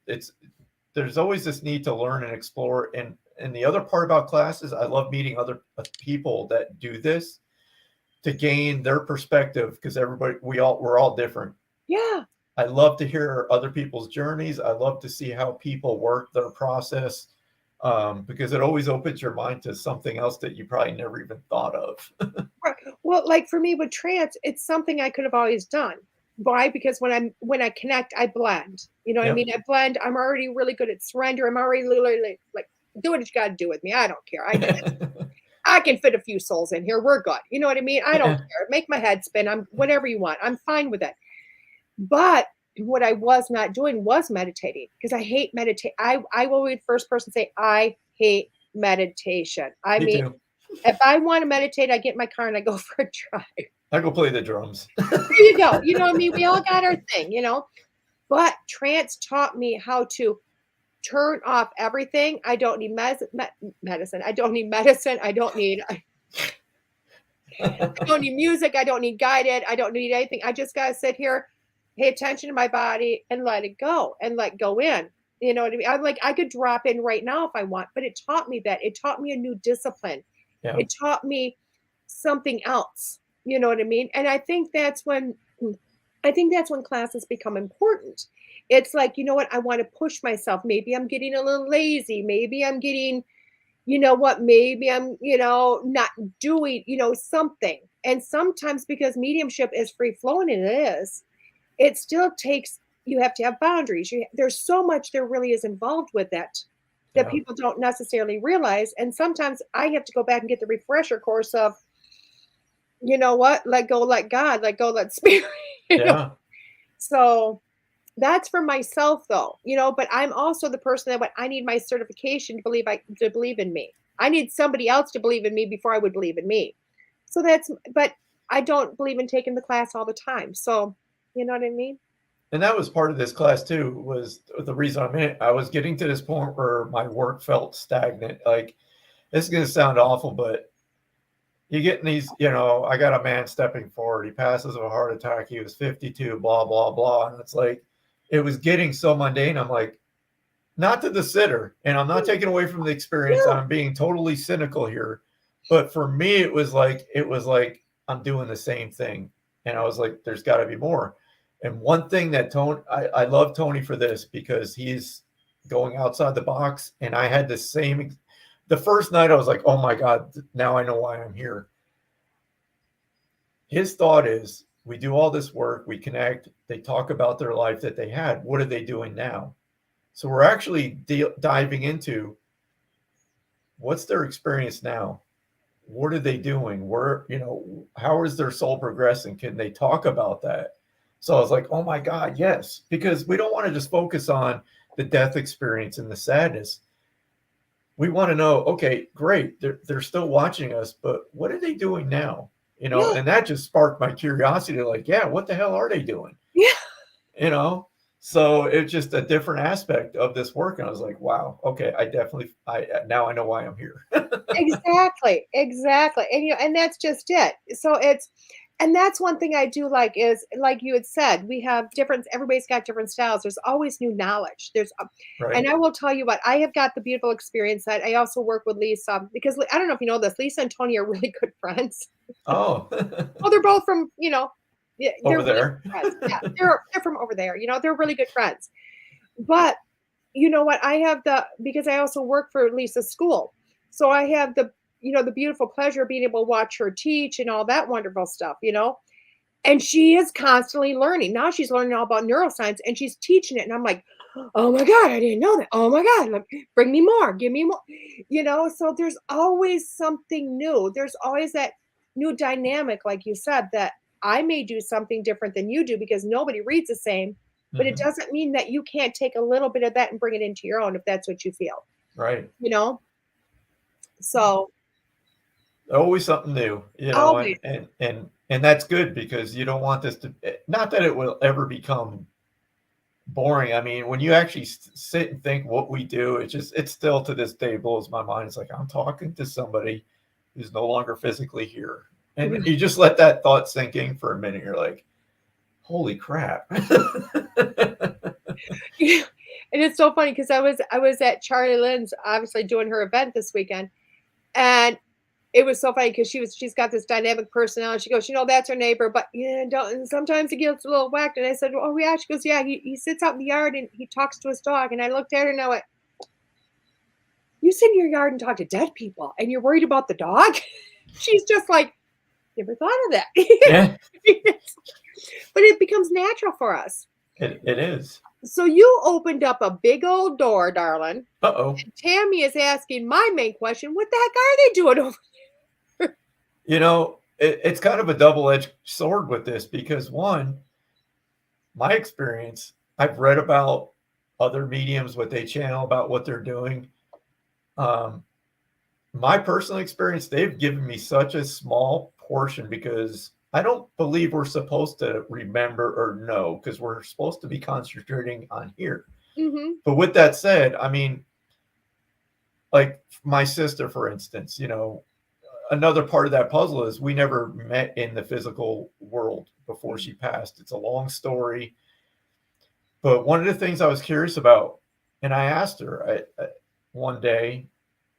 There's always this need to learn and explore. And the other part about classes, I love meeting other people that do this to gain their perspective, because we're all different. Yeah. I love to hear other people's journeys. I love to see how people work their process, because it always opens your mind to something else that you probably never even thought of. Right. Well, like for me with trance, it's something I could have always done. Why? Because when I connect, I blend. You know what I Yep. mean? I blend. I'm already really good at surrender. I'm already literally like do what you got to do with me. I don't care. I can fit a few souls in here. We're good. You know what I mean? I don't care. Make my head spin. I'm whatever you want. I'm fine with it. But what I was not doing was meditating, because I hate meditate. I will be the first person to say I hate meditation. I Me mean, too. if I want to meditate, I get in my car and I go for a drive. I go play the drums. There you go. You know what I mean? We all got our thing. But trance taught me how to turn off everything. I don't need medicine. I don't need medicine. I don't need music. I don't need guided. I don't need anything. I just got to sit here, pay attention to my body and let it go and let go in. You know what I mean? I'm like, I could drop in right now if I want, but it taught me that. It taught me a new discipline. Yeah. It taught me something else. You know what I mean? And I think that's when classes become important. It's like, you know what? I want to push myself. Maybe I'm getting a little lazy. Maybe I'm getting, maybe I'm, not doing, something. And sometimes, because mediumship is free flowing, and it still takes, you have to have boundaries. There's so much there really is involved with that Yeah. people don't necessarily realize. And sometimes I have to go back and get the refresher course of, you know what? Let go, let God, let go, let spirit. Yeah. So that's for myself though, but I'm also the person that I need my certification to believe in me. I need somebody else to believe in me before I would believe in me. So but I don't believe in taking the class all the time. So, you know what I mean? And that was part of this class too, was the reason I'm in it. I was getting to this point where my work felt stagnant. Like, this is going to sound awful, but you get in these, I got a man stepping forward. He passes of a heart attack. He was 52, blah, blah, blah. And it's like, it was getting so mundane. I'm like, not to the sitter, and I'm not taking away from the experience. Yeah. I'm being totally cynical here. But for me, it was like I'm doing the same thing. And I was like, there's got to be more. And one thing that I love Tony for this, because he's going outside the box. And I had the first night I was like, oh my God, now I know why I'm here. His thought is, we do all this work, we connect, they talk about their life that they had. What are they doing now? So we're actually diving into what's their experience now? What are they doing? How is their soul progressing? Can they talk about that? So I was like, oh my God, yes. Because we don't want to just focus on the death experience and the sadness. We want to know, okay, great, they're still watching us, but what are they doing now? Yeah. And that just sparked my curiosity, like, yeah, what the hell are they doing? Yeah. You know? So it's just a different aspect of this work. And I was like, wow, okay, now I know why I'm here. Exactly, exactly, and that's just it. So and that's one thing I do like is, like you had said, we have different everybody's got different styles. There's always new knowledge. Right. And I will tell you what, I have got the beautiful experience that I also work with Lisa, because I don't know if you know this, Lisa and Tony are really good friends. Oh, Oh, they're both from, yeah, they're over really there. good friends. Yeah, they're from over there. They're really good friends. But you know what? Because I also work for Lisa's school. So I have the beautiful pleasure of being able to watch her teach and all that wonderful stuff. And she is constantly learning. Now she's learning all about neuroscience and she's teaching it. And I'm like, oh my God, I didn't know that. Oh my God, like, bring me more, give me more. So there's always something new. There's always that new dynamic, like you said, that I may do something different than you do because nobody reads the same, but it Mhm. doesn't mean that you can't take a little bit of that and bring it into your own if that's what you feel, Right. you know? So Always something new, always. and that's good because you don't want this to, not that it will ever become boring. I mean, when you actually sit and think what we do, it's still to this day blows my mind. It's like I'm talking to somebody who's no longer physically here. And you just let that thought sink in for a minute. You're like, holy crap. Yeah. And it's so funny because I was at Charlie Lynn's, obviously doing her event this weekend, and it was so funny because she's got this dynamic personality. She goes, that's her neighbor, but yeah, don't, and sometimes it gets a little whacked. And I said, oh yeah. She goes, yeah, he sits out in the yard and he talks to his dog. And I looked at her and I went, you sit in your yard and talk to dead people, and you're worried about the dog? She's just like, never thought of that. Yeah, But it becomes natural for us. it is. So you opened up a big old door, darling. Uh-oh. And Tammy is asking my main question: what the heck are they doing over? It's kind of a double-edged sword with this because one, my experience, I've read about other mediums, what they channel, about what they're doing. My personal experience, they've given me such a small portion because I don't believe we're supposed to remember or know because we're supposed to be concentrating on here. Mm-hmm. But with that said, I mean, like my sister, for instance, another part of that puzzle is we never met in the physical world before she passed. It's a long story. But one of the things I was curious about, and I asked her one day,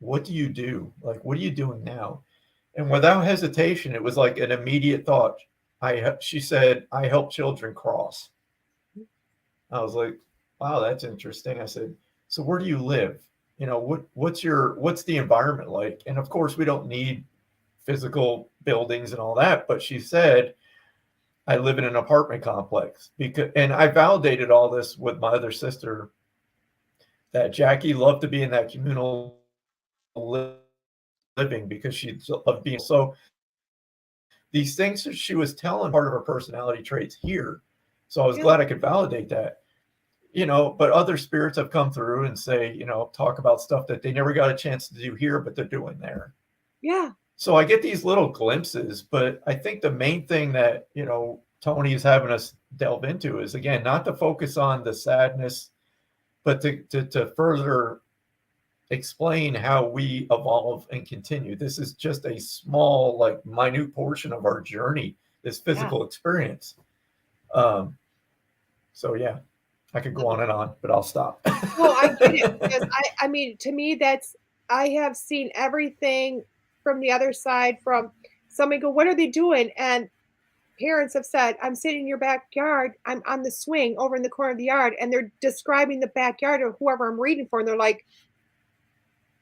what do you do? Like, what are you doing now? And without hesitation, it was like an immediate thought. She said, I help children cross. I was like, wow, that's interesting. I said, so where do you live? What's the environment like? And of course, we don't need physical buildings and all that. But she said, I live in an apartment complex and I validated all this with my other sister that Jackie loved to be in that communal living because she loved being so. These things that she was telling part of her personality traits here. So I was Yeah. glad I could validate that. But other spirits have come through and say, talk about stuff that they never got a chance to do here, but they're doing there. Yeah. So I get these little glimpses, but I think the main thing that, Tony is having us delve into is, again, not to focus on the sadness, but to further explain how we evolve and continue. This is just a small, like minute portion of our journey, this physical experience. So yeah, I could go on and on, but I'll stop. Well, I get it because I mean, to me, I have seen everything from the other side. From somebody go, what are they doing? And parents have said, I'm sitting in your backyard. I'm on the swing over in the corner of the yard, and they're describing the backyard of whoever I'm reading for, and they're like,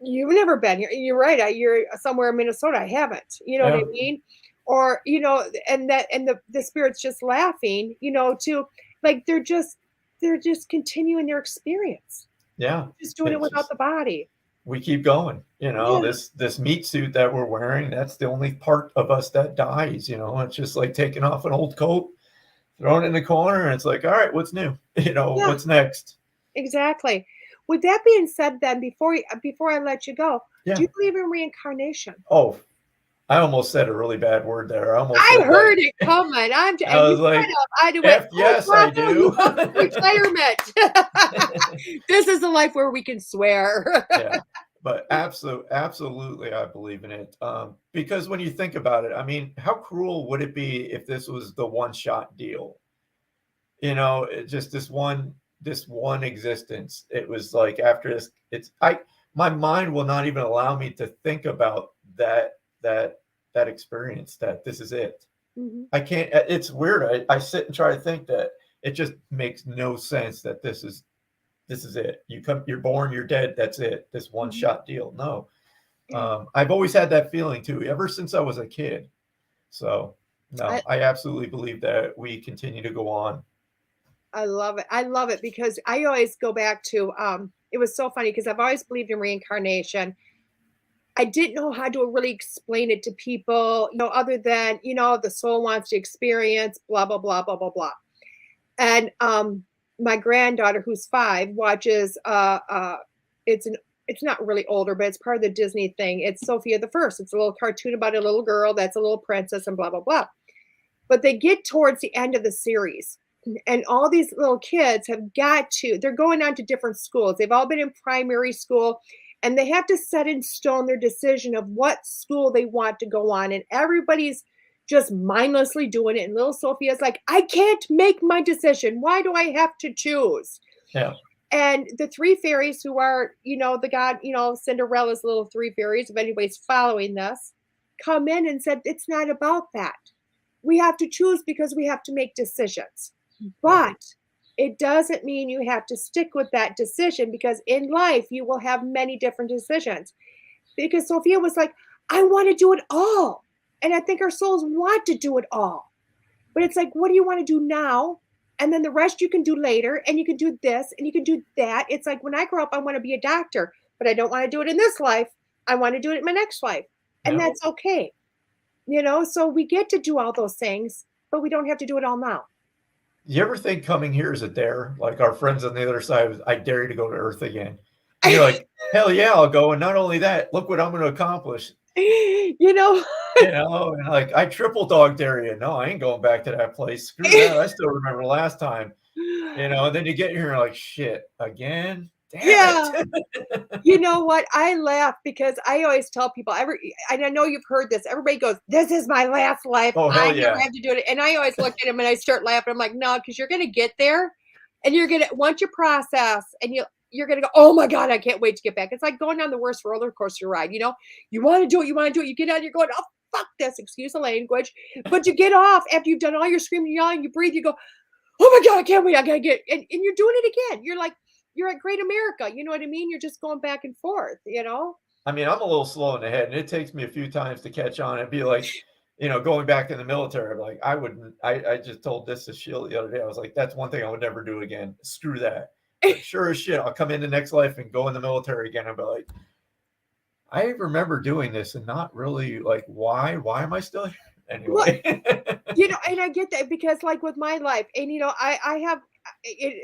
you've never been here. You're right. You're somewhere in Minnesota. I haven't. You know what I mean? Or, and the spirit's just laughing, to like, they're just continuing their experience. Yeah. Just doing it without the body. We keep going, this meat suit that we're wearing, that's the only part of us that dies, it's just like taking off an old coat, thrown in the corner, and it's like, all right, what's new? Yeah, What's next? exactly. With that being said, then before I let you go, do Yeah. you believe in reincarnation? Oh, I almost said a really bad word there. I almost I said heard like, it coming. I And you was kind like, of, I went, F oh, yes, I bravo, you do. go to retirement. This is a life where we can swear. Yeah, but absolutely, I believe in it. Because when you think about it, I mean, how cruel would it be if this was the one shot deal? Just this one existence. It was like after this, my mind will not even allow me to think about that experience. That this is it. Mhm. I can't. It's weird. I sit and try to think that it just makes no sense that this is it. You're born, you're dead. That's it. This one Mhm. shot deal. No. Yeah. I've always had that feeling too, ever since I was a kid. So I, no, I absolutely believe that we continue to go on. I love it. I love it because I always go back to, it was so funny because I've always believed in reincarnation. I didn't know how to really explain it to people, other than, the soul wants to experience blah, blah, blah, blah, blah, blah. And my granddaughter, who's 5, watches it's an it's not really older, but it's part of the Disney thing. It's Sophia the First. It's a little cartoon about a little girl that's a little princess and blah blah blah. But they get towards the end of the series, and all these little kids they're going on to different schools. They've all been in primary school, and they have to set in stone their decision of what school they want to go on. And everybody's just mindlessly doing it. And little Sophia's like, I can't make my decision. Why do I have to choose? Yeah. And the 3 fairies who are, the god, Cinderella's little 3 fairies, if anybody's following this, come in and said, it's not about that. We have to choose because we have to make decisions. But it doesn't mean you have to stick with that decision, because in life you will have many different decisions. Because Sophia was like, I want to do it all. And I think our souls want to do it all. But it's like, what do you want to do now? And then the rest you can do later, and you can do this and you can do that. It's like, when I grow up, I want to be a doctor, but I don't want to do it in this life. I want to do it in my next life. And Yeah. that's okay. So we get to do all those things, but we don't have to do it all now. You ever think coming here is a dare? Like our friends on the other side, I dare you to go to Earth again. And you're like, hell yeah, I'll go. And not only that, look what I'm going to accomplish. you know, And like I triple dog dare you. No, I ain't going back to that place. Screw that. I still remember last time. And then you get here and you're like, shit, again? Damn yeah. it. You know what? I laugh because I always tell people, and I know you've heard this, everybody goes, this is my last life. Oh, I hell never yeah. have to do it. And I always look at them and I start laughing. I'm like, no, because you're going to get there, and you're going to, once you process, and you're going to go, oh my God, I can't wait to get back. It's like going on the worst roller coaster ride. You want to do it. You want to do it. You get out, you're going, oh, fuck this, excuse the language. But you get off after you've done all your screaming, yelling, you breathe, you go, oh my God, I can't wait. I got to get, and you're doing it again. You're like, you're at Great America. You know what I mean? You're just going back and forth, I mean, I'm a little slow in the head, and it takes me a few times to catch on. It'd be like, going back in the military, I'm like, I just told this to Sheila the other day. I was like, that's one thing I would never do again. Screw that. But sure as shit, I'll come in the next life and go in the military again. I'll be like, I remember doing this and not really like, why am I still here? Anyway. And I get that because, like, with my life, and I have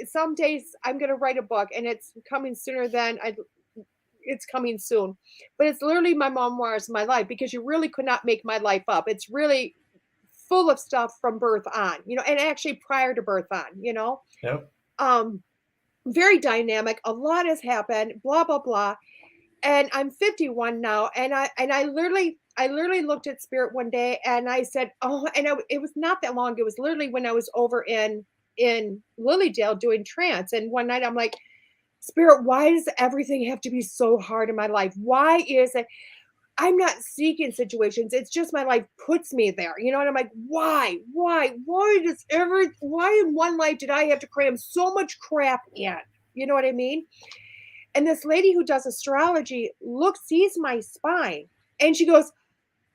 some days I'm going to write a book, and it's coming sooner than it's coming soon, but it's literally my memoirs of my life, because you really could not make my life up. It's really full of stuff from birth on, and actually prior to birth on, Yep. very dynamic. A lot has happened, blah, blah, blah. And I'm 51 now, and I literally looked at Spirit one day, and I said, oh, and it was not that long. It was literally when I was over in Lilydale doing trance, and one night I'm like, Spirit, why does everything have to be so hard in my life? Why is it? I'm not seeking situations. It's just my life puts me there, and I'm like, why in one life did I have to cram so much crap in? You know what I mean? And this lady who does astrology sees my spine, and she goes,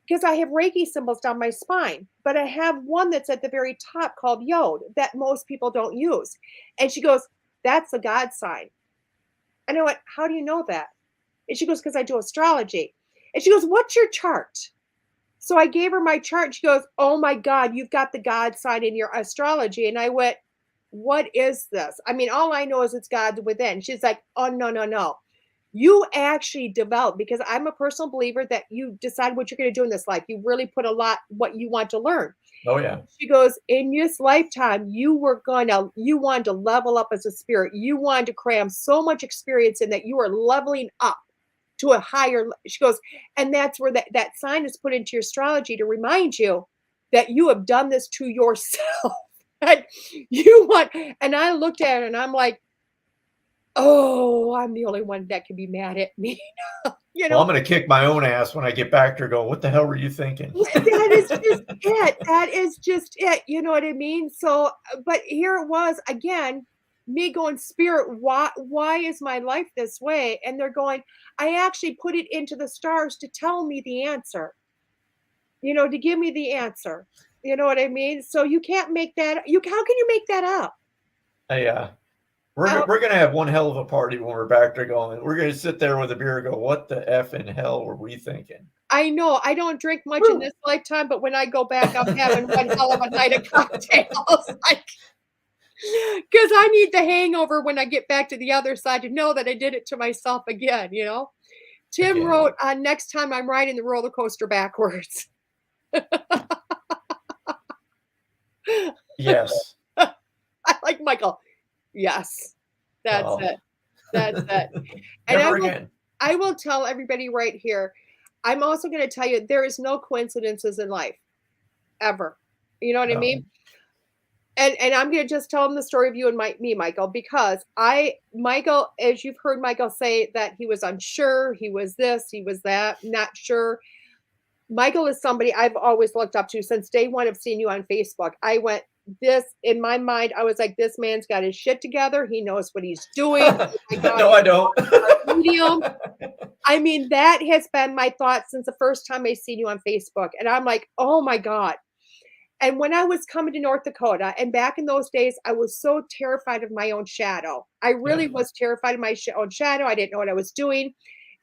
because I have Reiki symbols down my spine, but I have one that's at the very top called Yod that most people don't use. And she goes, that's a God sign. And I went, how do you know that? And she goes, because I do astrology. And she goes, what's your chart? So I gave her my chart. She goes, "Oh my God, you've got the God sign in your astrology." And I went, "What is this?" I mean, all I know is it's God within. She's like, "Oh, no, no, no. You actually develop," because I'm a personal believer that you decide what you're going to do in this life. You really put a lot what you want to learn. Oh yeah. She goes, "In this lifetime, you wanted to level up as a spirit. You wanted to cram so much experience in that you are leveling up to a higher." She goes, "And that's where that sign is put into your astrology to remind you that you have done this to yourself." And you want, and I looked at her and I'm like, "Oh, I'm the only one that can be mad at me." You Well, I'm know, going to kick my own ass when I get back there going, what the hell were you thinking? that is just it. That is just it. You know what I mean? So, but here it was again, me going, "Spirit, why is my life this way?" And they're going, "I actually put it into the stars to tell me the answer, to give me the answer." You know what I mean? So you can't make that, how can you make that up? Yeah. Uh, We're going to have one hell of a party when we're back there going, we're going to sit there with a beer and go, what the F in hell were we thinking? I know I don't drink much in Woo. this lifetime, but when I go back, I'm having one hell of a night of cocktails. Like, because I need the hangover when I get back to the other side to know that I did it to myself again. Tim Again. wrote, "Next time I'm riding the roller coaster backwards." Yes. I like Michael. Yes, that's Oh. it. That's it. And Never again. I will tell everybody right here, I'm also going to tell you there is no coincidences in life ever. You know what I No. mean? And I'm going to just tell them the story of you and me, Michael, because Michael, as you've heard Michael say that he was unsure, he was this, he was that, not sure. Michael is somebody I've always looked up to since day one of seeing you on Facebook. I went, this in my mind, I was like, this man's got his shit together. He knows what he's doing. Oh my God, no, I don't. medium. I mean, that has been my thought since the first time I seen you on Facebook. And I'm like, oh my God. And when I was coming to North Dakota, and back in those days, I was so terrified of my own shadow. I really was terrified of my own shadow. I didn't know what I was doing.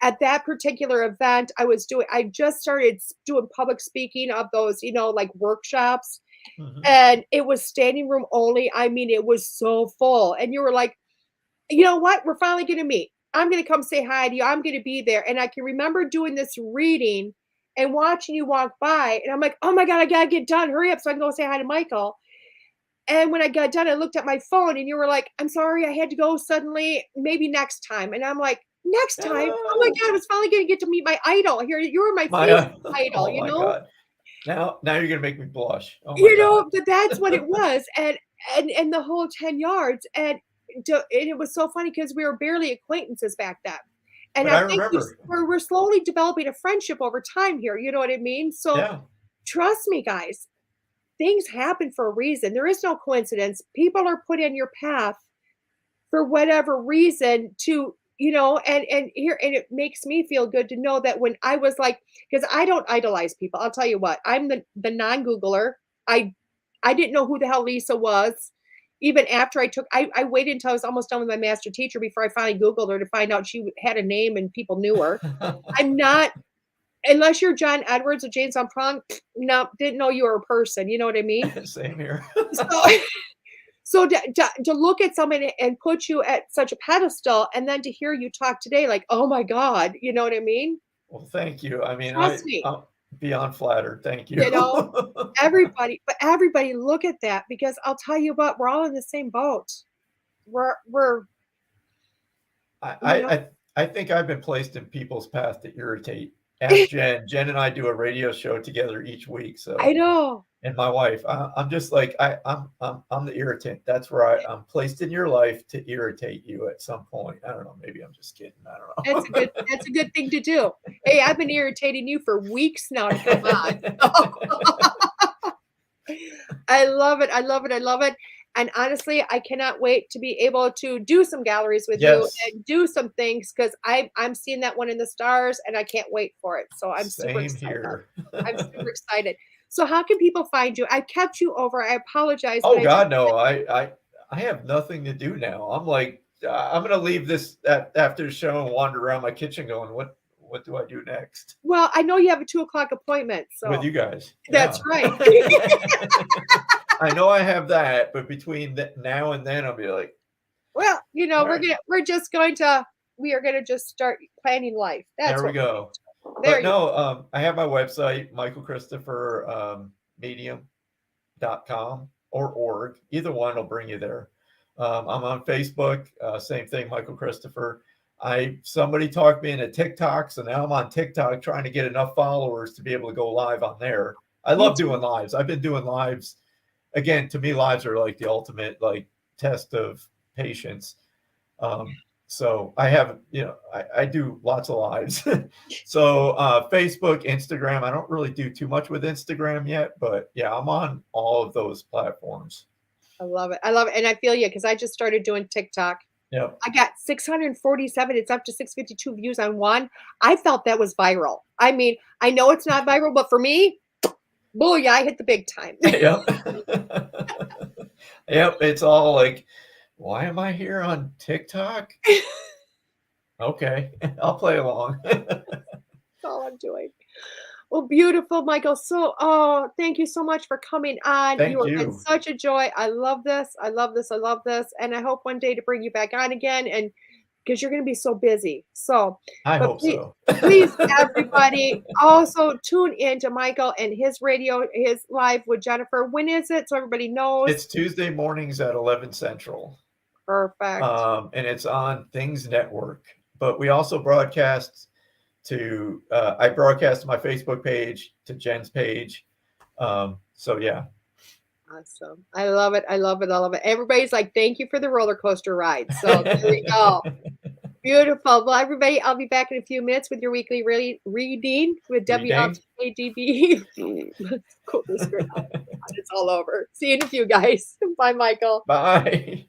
At that particular event, I just started doing public speaking of those, like workshops. Mhm. And it was standing room only. I mean, it was so full. And you were like, "You know what? We're finally going to meet. I'm going to come say hi to you. I'm going to be there." And I can remember doing this reading and watching you walk by. And I'm like, "Oh my God, I got to get done. Hurry up so I can go say hi to Michael." And when I got done, I looked at my phone and you were like, "I'm sorry, I had to go suddenly. Maybe next time." And I'm like, "Next time? Oh my God, I was finally going to get to meet my idol. Here, you were my Facebook idol, oh my God. Now you're going to make me blush. Oh my God. But that's what it was. And the whole 10 yards. And it was so funny because we were barely acquaintances back then. And But I I think remember. we're slowly developing a friendship over time here. You know what I mean? So Yeah. trust me, guys, things happen for a reason. There is no coincidence. People are put in your path for whatever reason to, and it makes me feel good to know that when I was like, because I don't idolize people. I'll tell you what, I'm the non-Googler. I didn't know who the hell Lisa was. Even after I waited until I was almost done with my master teacher before I finally Googled her to find out she had a name and people knew her. I'm not, unless you're John Edwards or James Armstrong, no, didn't know you were a person. You know what I mean? Same here. So, so to look at someone and put you at such a pedestal, and then to hear you talk today, like, oh my God, you know what I mean? Well, thank you. I mean, Trust me. I'm beyond flattered. Thank you. Everybody look at that, because I'll tell you what, we're all in the same boat. We're I think I've been placed in people's path to irritate. Ask Jen. Jen and I do a radio show together each week. So I know. And my wife, I'm just like I'm the irritant. That's where I'm placed in your life to irritate you at some point. I don't know. Maybe I'm just kidding. I don't know. That's a good thing to do. Hey, I've been irritating you for weeks now to come on. I love it. I love it. I love it. And honestly, I cannot wait to be able to do some galleries with you and do some things, because I'm seeing that one in the stars and I can't wait for it. So I'm super excited. Here. I'm super excited. So how can people find you? I kept you over. I apologize. Oh God, no. I have nothing to do now. I'm like, I'm gonna leave this after the show and wander around my kitchen going, what do I do next Well, I know you have a 2:00 appointment, so with you guys? that's Yeah. right. I know I have that, but between now and then, I'll be like, Well, all we're right, gonna just start planning life. That's there we what we're go. gonna do. There But you no, I have my website, Michael Christopher medium.com or org. Either one will bring you there. I'm on Facebook, same thing, Michael Christopher. Somebody talked me into TikTok, so now I'm on TikTok trying to get enough followers to be able to go live on there. I Me love too. doing lives. I've been doing lives. Again, to me, lives are like the ultimate test of patience. So I have, I do lots of lives. So Facebook, Instagram, I don't really do too much with Instagram yet, but yeah, I'm on all of those platforms. I love it. I love it. And I feel you because I just started doing TikTok. Yep. I got 647. It's up to 652 views on one. I felt that was viral. I mean, I know it's not viral, but for me, booyah, I hit the big time. Yep. Yep. It's all like, why am I here on TikTok? Okay, I'll play along. That's all I'm doing. Well, beautiful, Michael. So, thank you so much for coming on. Thank You have been you. such a joy. I love this. I love this. I love this. And I hope one day to bring you back on again and because you're going to be so busy. So, I but hope so. please, everybody, also tune in to Michael and his live with Jennifer. When is it? So everybody knows. It's Tuesday mornings at 11 Central. Perfect. And it's on Things Network. But we also broadcast I broadcast to my Facebook page, to Jen's page. So yeah. Awesome. I love it. I love it. I love it. Everybody's like, thank you for the roller coaster ride. So there we go. Beautiful. Well, everybody, I'll be back in a few minutes with your weekly reading with WLTK-DB. Cool. It's all over. See you in a few, guys. Bye, Michael. Bye.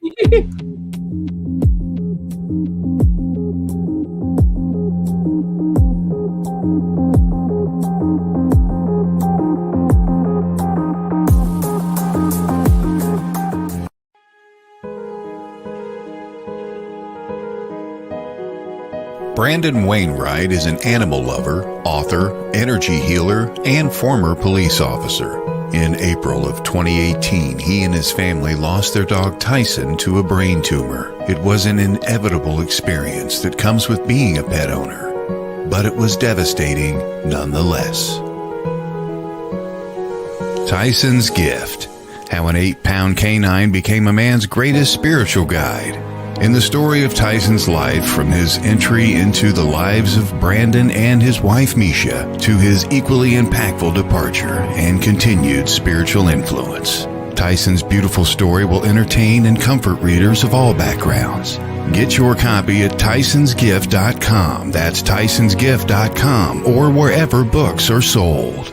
Brandon Wainwright is an animal lover, author, energy healer, and former police officer. In April of 2018, he and his family lost their dog Tyson to a brain tumor. It was an inevitable experience that comes with being a pet owner, but it was devastating nonetheless. Tyson's Gift: How an 8-pound canine became a man's greatest spiritual guide. In the story of Tyson's life, from his entry into the lives of Brandon and his wife Misha, to his equally impactful departure and continued spiritual influence, Tyson's beautiful story will entertain and comfort readers of all backgrounds. Get your copy at tysonsgift.com. That's tysonsgift.com, or wherever books are sold.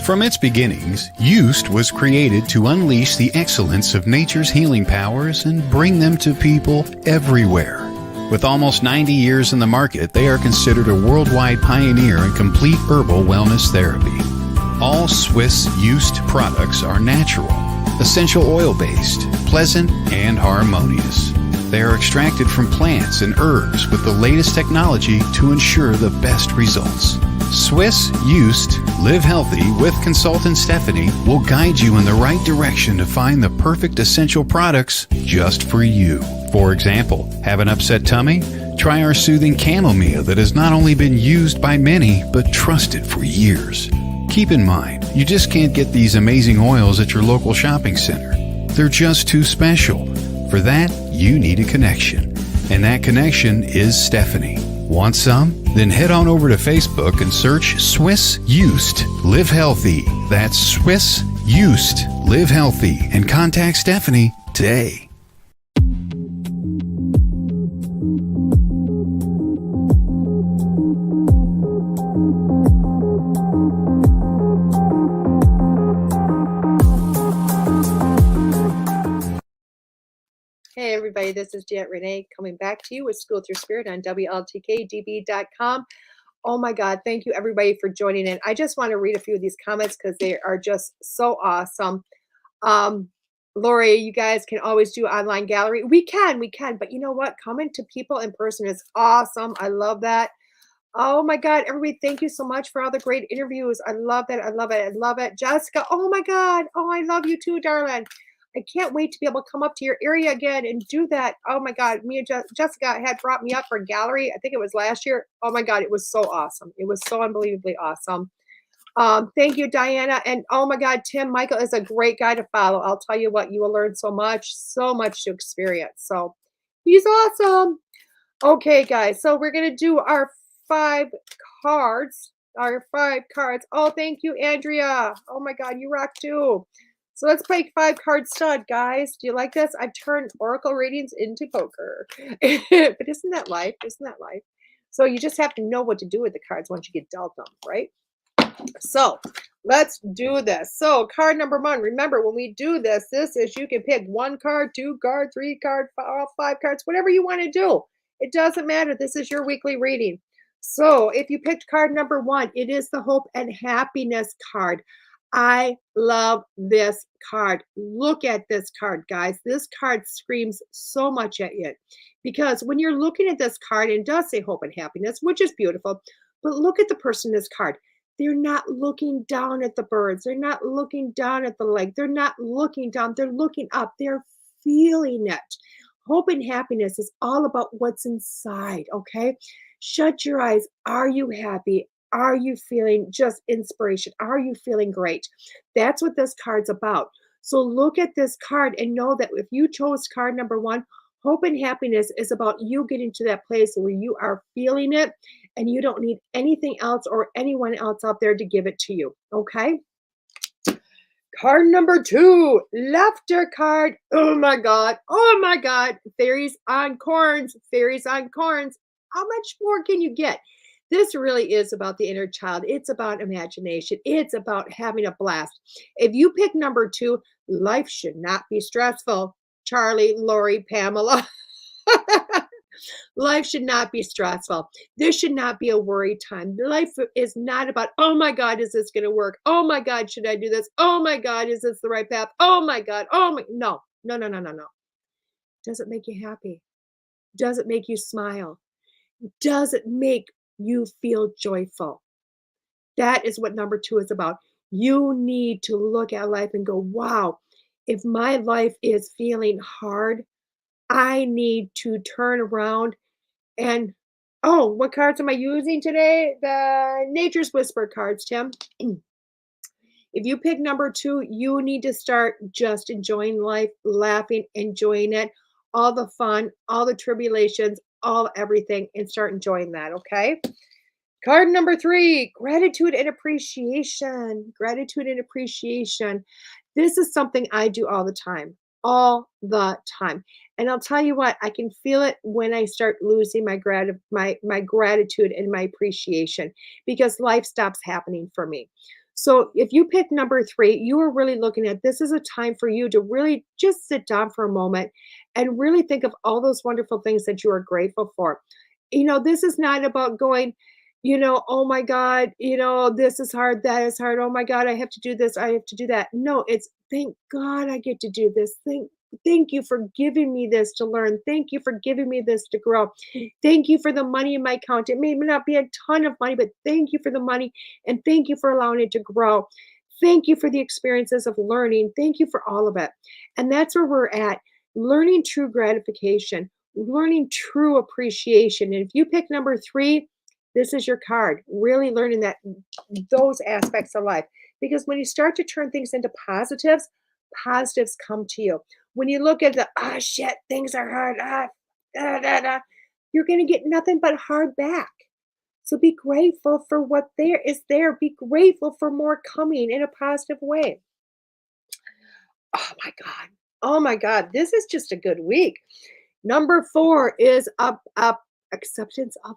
From its beginnings, Used was created to unleash the excellence of nature's healing powers and bring them to people everywhere. With almost 90 years in the market, they are considered a worldwide pioneer in complete herbal wellness therapy. All Swiss Used products are natural, essential oil-based, pleasant, and harmonious. They are extracted from plants and herbs with the latest technology to ensure the best results. Swiss Used Live Healthy with consultant Stephanie will guide you in the right direction to find the perfect essential products just for you. For example, have an upset tummy? Try our soothing chamomile that has not only been used by many, but trusted for years. Keep in mind, you just can't get these amazing oils at your local shopping center. They're just too special. For that, you need a connection. And that connection is Stephanie. Want some? Then head on over to Facebook and search Swiss Used Live Healthy. That's Swiss Used Live Healthy, and contact Stephanie today. Hey everybody, this is Jet Renee coming back to you with School Through Spirit on WLTK-DB.com. Oh my God, thank you everybody for joining in. I just want to read a few of these comments because they are just so awesome. Lori, you guys can always do online gallery. We can, but you know what? Coming to people in person is awesome. I love that. Oh my God, everybody, thank you so much for all the great interviews. I love that. I love it. I love it. Jessica, oh my God. Oh, I love you too, darling. I can't wait to be able to come up to your area again and do that. Oh my God. Me and Jessica had brought me up for a gallery. I think it was last year. Oh my God. It was so awesome. It was so unbelievably awesome. Thank you, Diana. And oh my God, Tim Michael is a great guy to follow. I'll tell you what, you will learn so much to experience. So he's awesome. Okay, guys. So we're going to do our 5 cards. Oh, thank you, Andrea. Oh my God, you rock too. So let's play 5 card stud, guys. Do you like this? I've turned oracle readings into poker. But isn't that life? So you just have to know what to do with the cards once you get dealt them, right? So let's do this. So card number 1, remember when we do this, you can pick 1 card, 2 card, 3 card, 5 cards, whatever you want to do. It doesn't matter. This is your weekly reading. So if you picked card number 1, it is the hope and happiness card. I love this card. Look at this card, guys. This card screams so much at you because when you're looking at this card, it does say hope and happiness, which is beautiful, but look at the person in this card. They're not looking down at the birds. They're not looking down at the lake. They're not looking down. They're looking up. They're feeling it. Hope and happiness is all about what's inside, okay? Shut your eyes. Are you happy? Are you feeling just inspiration? Are you feeling great? That's what this card's about. So look at this card and know that if you chose card number 1, hope and happiness is about you getting to that place where you are feeling it and you don't need anything else or anyone else out there to give it to you, okay? Card number 2, laughter card. Oh my God. Fairies on corns. How much more can you get? This really is about the inner child. It's about imagination. It's about having a blast. If you pick number 2, life should not be stressful. Charlie, Lori, Pamela. Life should not be stressful. This should not be a worry time. Life is not about, oh my God, is this going to work? Oh my God, should I do this? Oh my God, is this the right path? Oh my God. No. Does it make you happy? Does it make you smile? Does it make you feel joyful? That is what number 2 is about. You need to look at life and go, wow, if my life is feeling hard, I need to turn around and, oh, what cards am I using today? The Nature's Whisper cards, Tim. If you pick number 2, you need to start just enjoying life, laughing, enjoying it, all the fun, all the tribulations, all everything, and start enjoying that, okay? Card number 3, gratitude and appreciation. Gratitude and appreciation. This is something I do all the time. And I'll tell you what, I can feel it when I start losing my gratitude and my appreciation because life stops happening for me. So if you pick number 3, you are really looking at this is a time for you to really just sit down for a moment and really think of all those wonderful things that you are grateful for. This is not about going, oh my God, this is hard, that is hard. Oh my God, I have to do this, I have to do that. No, it's thank God I get to do this. Thank you for giving me this to learn. Thank you for giving me this to grow. Thank you for the money in my account. It may not be a ton of money, but thank you for the money and thank you for allowing it to grow. Thank you for the experiences of learning. Thank you for all of it. And that's where we're at, learning true gratification, learning true appreciation. And if you pick number 3, this is your card, really learning those aspects of life. Because when you start to turn things into positives come to you. When you look at shit, things are hard, you're going to get nothing but hard back. So be grateful for what there is there. Be grateful for more coming in a positive way. Oh my God. This is just a good week. Number 4 is acceptance of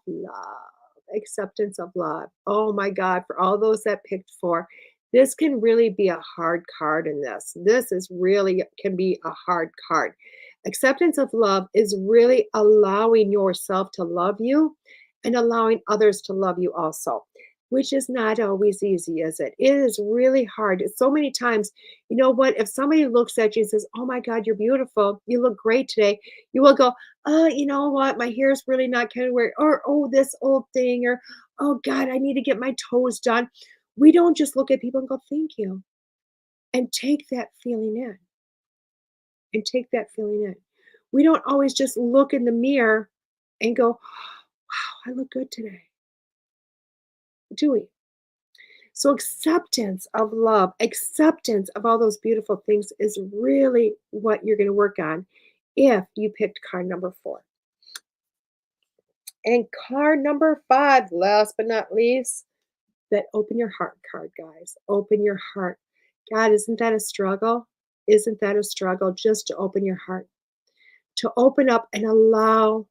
love. Oh my God, for all those that picked 4, this can really be a hard card in this. Can be a hard card. Acceptance of love is really allowing yourself to love you and allowing others to love you also. which is not always easy, is it? It is really hard. It's so many times, you know what? If somebody looks at you and says, "Oh my God, you're beautiful. You look great today," you will go, "Oh, you know what? My hair's really not kind of weird," or "Oh, this old thing," or "Oh God, I need to get my toes done." We don't just look at people and go, "Thank you," and take that feeling in, and take that feeling in. We don't always just look in the mirror and go, "Wow, I look good today," do we? So, acceptance of love, acceptance of all those beautiful things is really what you're going to work on if you picked card number 4. And card number 5, last but not least, that open your heart card, guys. Open your heart. God, isn't that a struggle? Isn't that a struggle just to open your heart? To open up and allow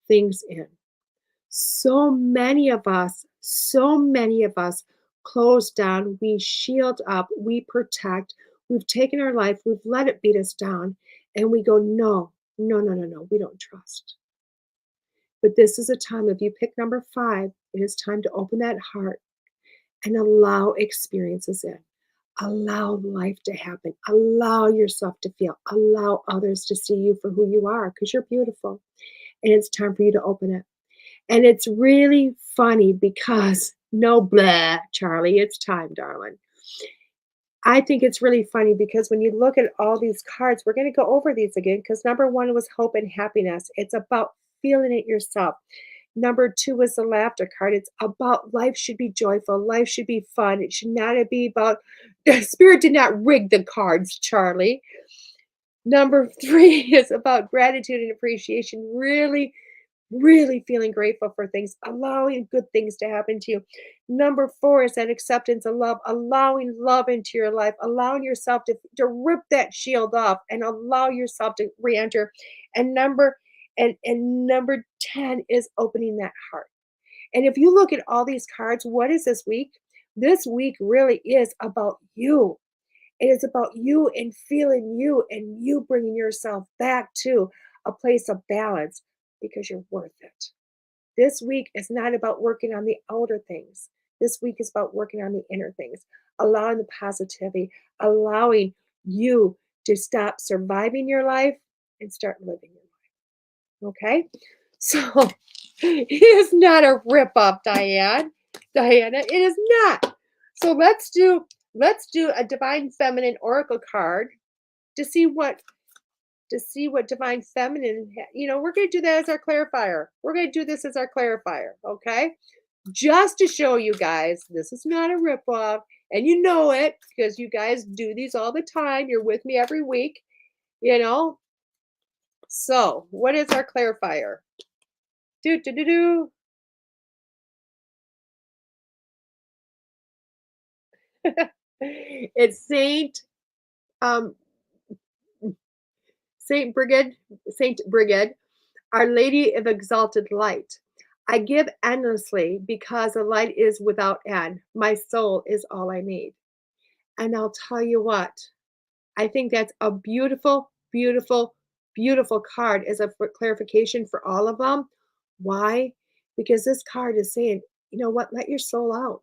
things in. So many of us close down, we shield up, we protect, we've taken our life, we've let it beat us down, and we go, no, no, no, no, no, we don't trust. But this is a time, if you pick number 5, it is time to open that heart and allow experiences in. Allow life to happen. Allow yourself to feel. Allow others to see you for who you are because you're beautiful. And it's time for you to open it. And it's really funny because no blah, Charlie, it's time, darling. I think it's really funny because when you look at all these cards, we're going to go over these again because number 1 was hope and happiness. It's about feeling it yourself. Number 2 was the laughter card. It's about life should be joyful. Life should be fun. It should not be about, Spirit did not rig the cards, Charlie. Number 3 is about gratitude and appreciation. Really, really feeling grateful for things, allowing good things to happen to you. Number 4 is that acceptance of love, allowing love into your life, allowing yourself to rip that shield off and allow yourself to re-enter. And number 10 is opening that heart. And if you look at all these cards, what is this week? This week really is about you. It is about you and feeling you and you bringing yourself back to a place of balance because you're worth it. This week is not about working on the outer things. This week is about working on the inner things, allowing the positivity, allowing you to stop surviving your life and start living your life. Okay? So it is not a rip-off, Diana. It is not. So let's do a divine feminine oracle card to see what divine feminine, we're going to do that as our clarifier. We're going to do this as our clarifier, okay? Just to show you guys this is not a ripoff, and you know it because you guys do these all the time. You're with me every week, you know. So, what is our clarifier? Do do do do. It's um Saint Brigid, Our Lady of Exalted Light. I give endlessly because the light is without end. My soul is all I need. And I'll tell you what, I think that's a beautiful, beautiful, beautiful card as a clarification for all of them. Why? Because this card is saying, you know what, let your soul out.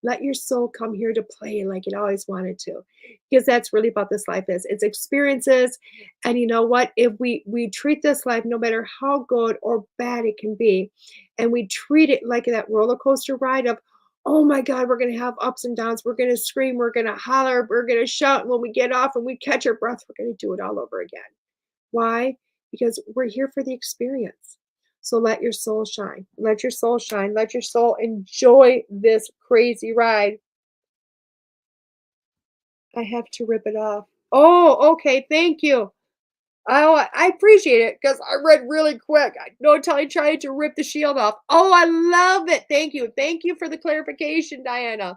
Let your soul come here to play like it always wanted to. Because that's really what this life is. It's experiences. And you know what? If we treat this life, no matter how good or bad it can be, and we treat it like that roller coaster ride of, oh my God, we're going to have ups and downs. We're going to scream. We're going to holler. We're going to shout. And when we get off and we catch our breath, we're going to do it all over again. Why? Because we're here for the experience. So let your soul shine. Let your soul shine. Let your soul enjoy this crazy ride. I have to rip it off. Oh, okay. Thank you. Oh, I appreciate it because I read really quick. I know Telly tried to rip the shield off. Oh, I love it. Thank you. Thank you for the clarification, Diana.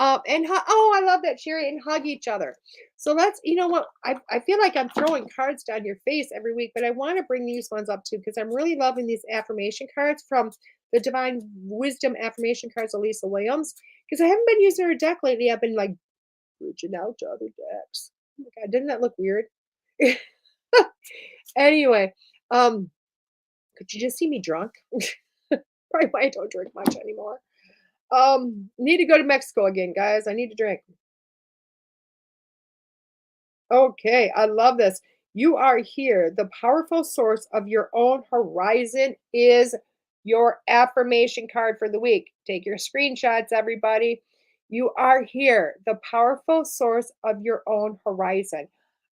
Oh, I love that, Sherry, and hug each other. So you know what? I feel like I'm throwing cards down your face every week, but I want to bring these ones up too because I'm really loving these affirmation cards from the Divine Wisdom affirmation cards of Lisa Williams because I haven't been using her deck lately. I've been like reaching out to other decks. Oh my God, didn't that look weird? Anyway, could you just see me drunk? Probably why I don't drink much anymore. Need to go to Mexico again, guys. I need to drink. Okay, I love this. You are here. The powerful source of your own horizon is your affirmation card for the week. Take your screenshots, everybody. You are here. The powerful source of your own horizon.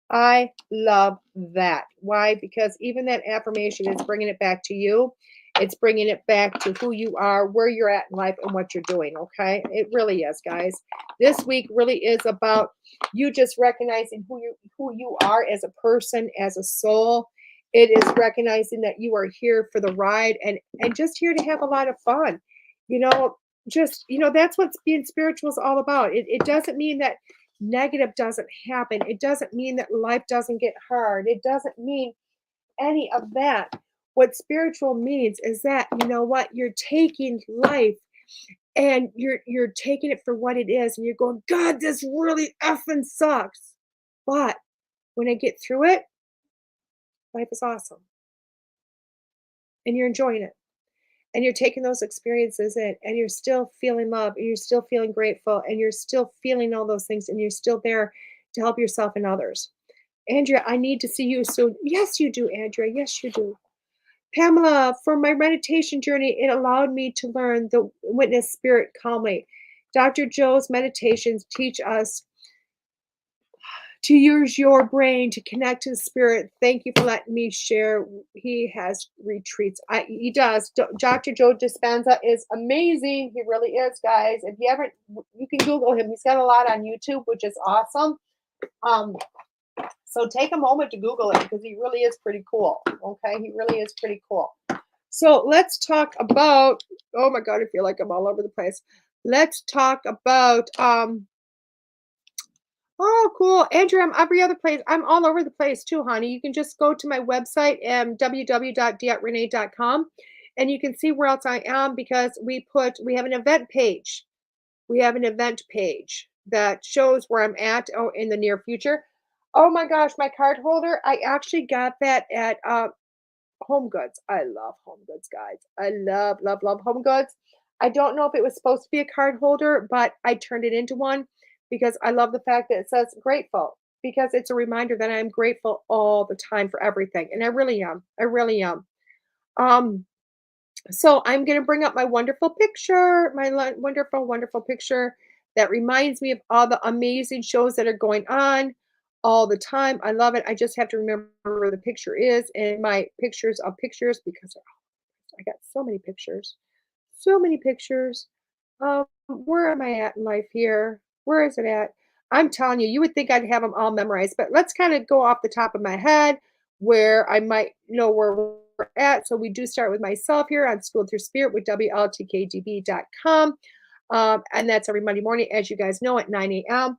I love that. Why? Because even that affirmation is bringing it back to you. It's bringing it back to who you are, where you're at in life, and what you're doing. Okay, it really is, guys. This week really is about you just recognizing who you are as a person, as a soul. It is recognizing that you are here for the ride and just here to have a lot of fun. You know, that's what being spiritual is all about. It doesn't mean that negative doesn't happen. It doesn't mean that life doesn't get hard. It doesn't mean any of that. What spiritual means is that, you know what, you're taking life and you're taking it for what it is and you're going, God, this really effing sucks. But when I get through it, life is awesome. And you're enjoying it. And you're taking those experiences in and you're still feeling love and you're still feeling grateful and you're still feeling all those things and you're still there to help yourself and others. Andrea, I need to see you soon. Yes, you do, Andrea. Yes, you do. Pamela, for my meditation journey, it allowed me to learn the witness spirit calmly. Dr. Joe's meditations teach us to use your brain to connect to the spirit. Thank you for letting me share. He has retreats. He does. Dr. Joe Dispenza is amazing. He really is, guys. If you haven't, you can Google him. He's got a lot on YouTube, which is awesome. So take a moment to Google it because he really is pretty cool. Okay, he really is pretty cool. So let's talk about. Oh my God, I feel like I'm all over the place. Let's talk about. Oh, cool. Andrew, I'm every other place. I'm all over the place too, honey. You can just go to my website, www.dietrenee.com, and you can see where else I am because we have an event page. We have an event page that shows where I'm at in the near future. Oh my gosh, my card holder. I actually got that at Home Goods. I love Home Goods, guys. I love, love, love Home Goods. I don't know if it was supposed to be a card holder, but I turned it into one because I love the fact that it says grateful because it's a reminder that I'm grateful all the time for everything. And I really am. I really am. So I'm going to bring up my wonderful picture, my wonderful, wonderful picture that reminds me of all the amazing shows that are going on all the time. I love it. I just have to remember where the picture is and my pictures of pictures because I got so many pictures, so many pictures. Where am I at in life here? Where is it at? I'm telling you, you would think I'd have them all memorized, but let's kind of go off the top of my head where I might know where we're at. So we do start with myself here on School Through Spirit with WLTK-DB.com. And that's every Monday morning, as you guys know, at 9 a.m.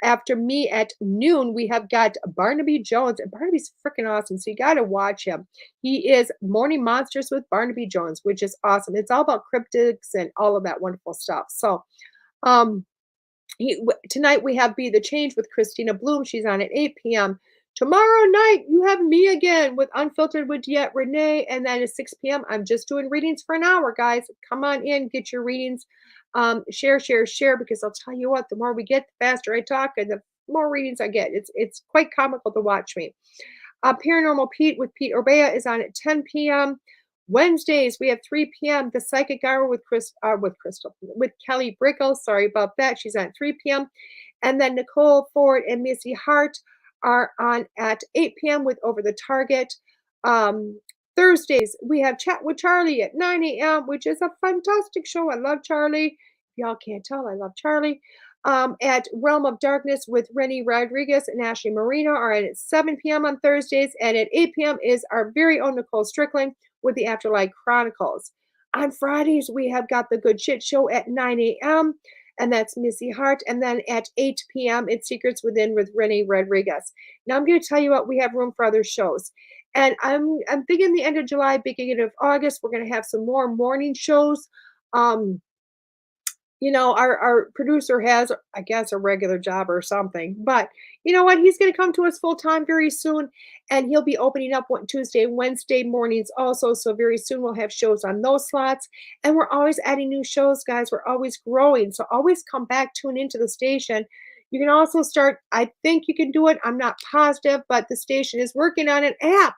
After me at noon, we have got Barnaby Jones, and Barnaby's freaking awesome. So you got to watch him. He is Morning Monsters with Barnaby Jones, which is awesome. It's all about cryptids and all of that wonderful stuff. So, tonight we have Be the Change with Christina Bloom. She's on at 8 p.m. Tomorrow night, you have me again with Unfiltered with Diet Renee, and that is 6 p.m. I'm just doing readings for an hour, guys. Come on in, get your readings. Share, because I'll tell you what, the more we get, the faster I talk, and the more readings I get. It's quite comical to watch me. Paranormal Pete with Pete Orbea is on at 10 p.m. Wednesdays, we have 3 p.m. The Psychic Hour with Kelly Brickle. Sorry about that. She's on at 3 p.m. And then Nicole Ford and Missy Hart are on at 8 p.m. with Over the Target. Thursdays, we have Chat with Charlie at 9 a.m., which is a fantastic show. I love Charlie. If y'all can't tell, I love Charlie. At Realm of Darkness with Rennie Rodriguez and Ashley Marino are at 7 p.m. on Thursdays. And at 8 p.m. is our very own Nicole Strickland with the Afterlife Chronicles. On Fridays, we have got the Good Shit Show at 9 a.m., and that's Missy Hart. And then at 8 p.m., it's Secrets Within with Rennie Rodriguez. Now, I'm going to tell you what, we have room for other shows. And I'm thinking the end of July, beginning of August, we're going to have some more morning shows. you know, our producer has, I guess, a regular job or something. But you know what? He's going to come to us full time very soon, and he'll be opening up one Tuesday and Wednesday mornings also. So very soon we'll have shows on those slots, and we're always adding new shows, guys. We're always growing, so always come back, tune into the station. You can also start. I think you can do it. I'm not positive, but the station is working on an app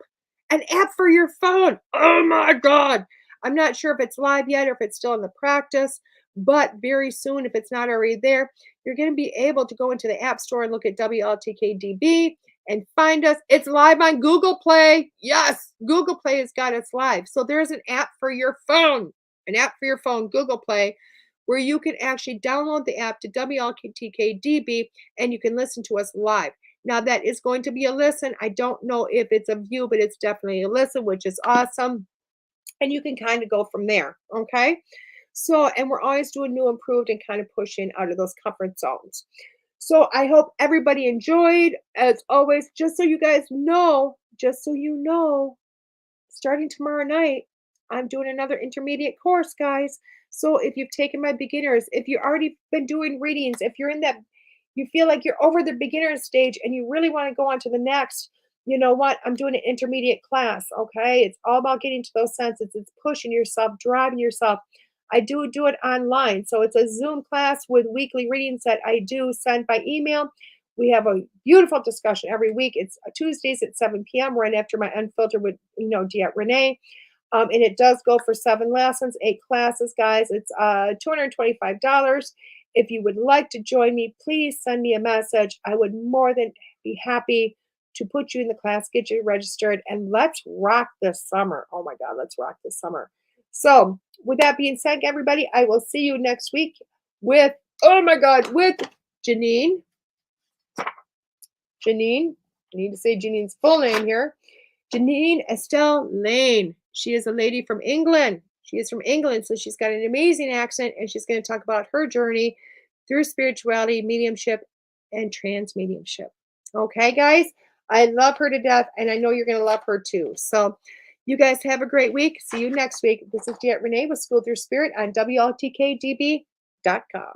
for your phone. Oh my God! I'm not sure if it's live yet or if it's still in the practice. But very soon, if it's not already there, you're going to be able to go into the App Store and look at WLTK-DB and find us. It's live on Google Play. Yes, Google Play has got us live. So there's an app for your phone, Google Play, where you can actually download the app to WLTK-DB and you can listen to us live. Now, that is going to be a listen. I don't know if it's a view, but it's definitely a listen, which is awesome. And you can kind of go from there. Okay. So, and we're always doing new, improved, and kind of pushing out of those comfort zones. So, I hope everybody enjoyed. As always, just so you guys know, starting tomorrow night, I'm doing another intermediate course, guys. So, if you've taken my beginners, if you've already been doing readings, if you're in that, you feel like you're over the beginner stage and you really want to go on to the next, you know what? I'm doing an intermediate class. Okay. It's all about getting to those senses. It's pushing yourself, driving yourself. I do it online. So it's a Zoom class with weekly readings that I do send by email. We have a beautiful discussion every week. It's Tuesdays at 7 p.m. right after my Unfiltered with, Diet Renee. And it does go for 7 lessons, 8 classes, guys. It's $225. If you would like to join me, please send me a message. I would more than be happy to put you in the class, get you registered, and let's rock this summer. Oh my God, let's rock this summer. So, with that being said, everybody, I will see you next week with, oh my God, with Janine. I need to say Janine's full name here. Janine Estelle Lane. She is a lady from England. She is from England, so she's got an amazing accent, and she's going to talk about her journey through spirituality, mediumship, and trans mediumship. Okay, guys? I love her to death, and I know you're going to love her too. So, you guys have a great week. See you next week. This is Jet Renee with School Through Spirit on WLTK-DB.com.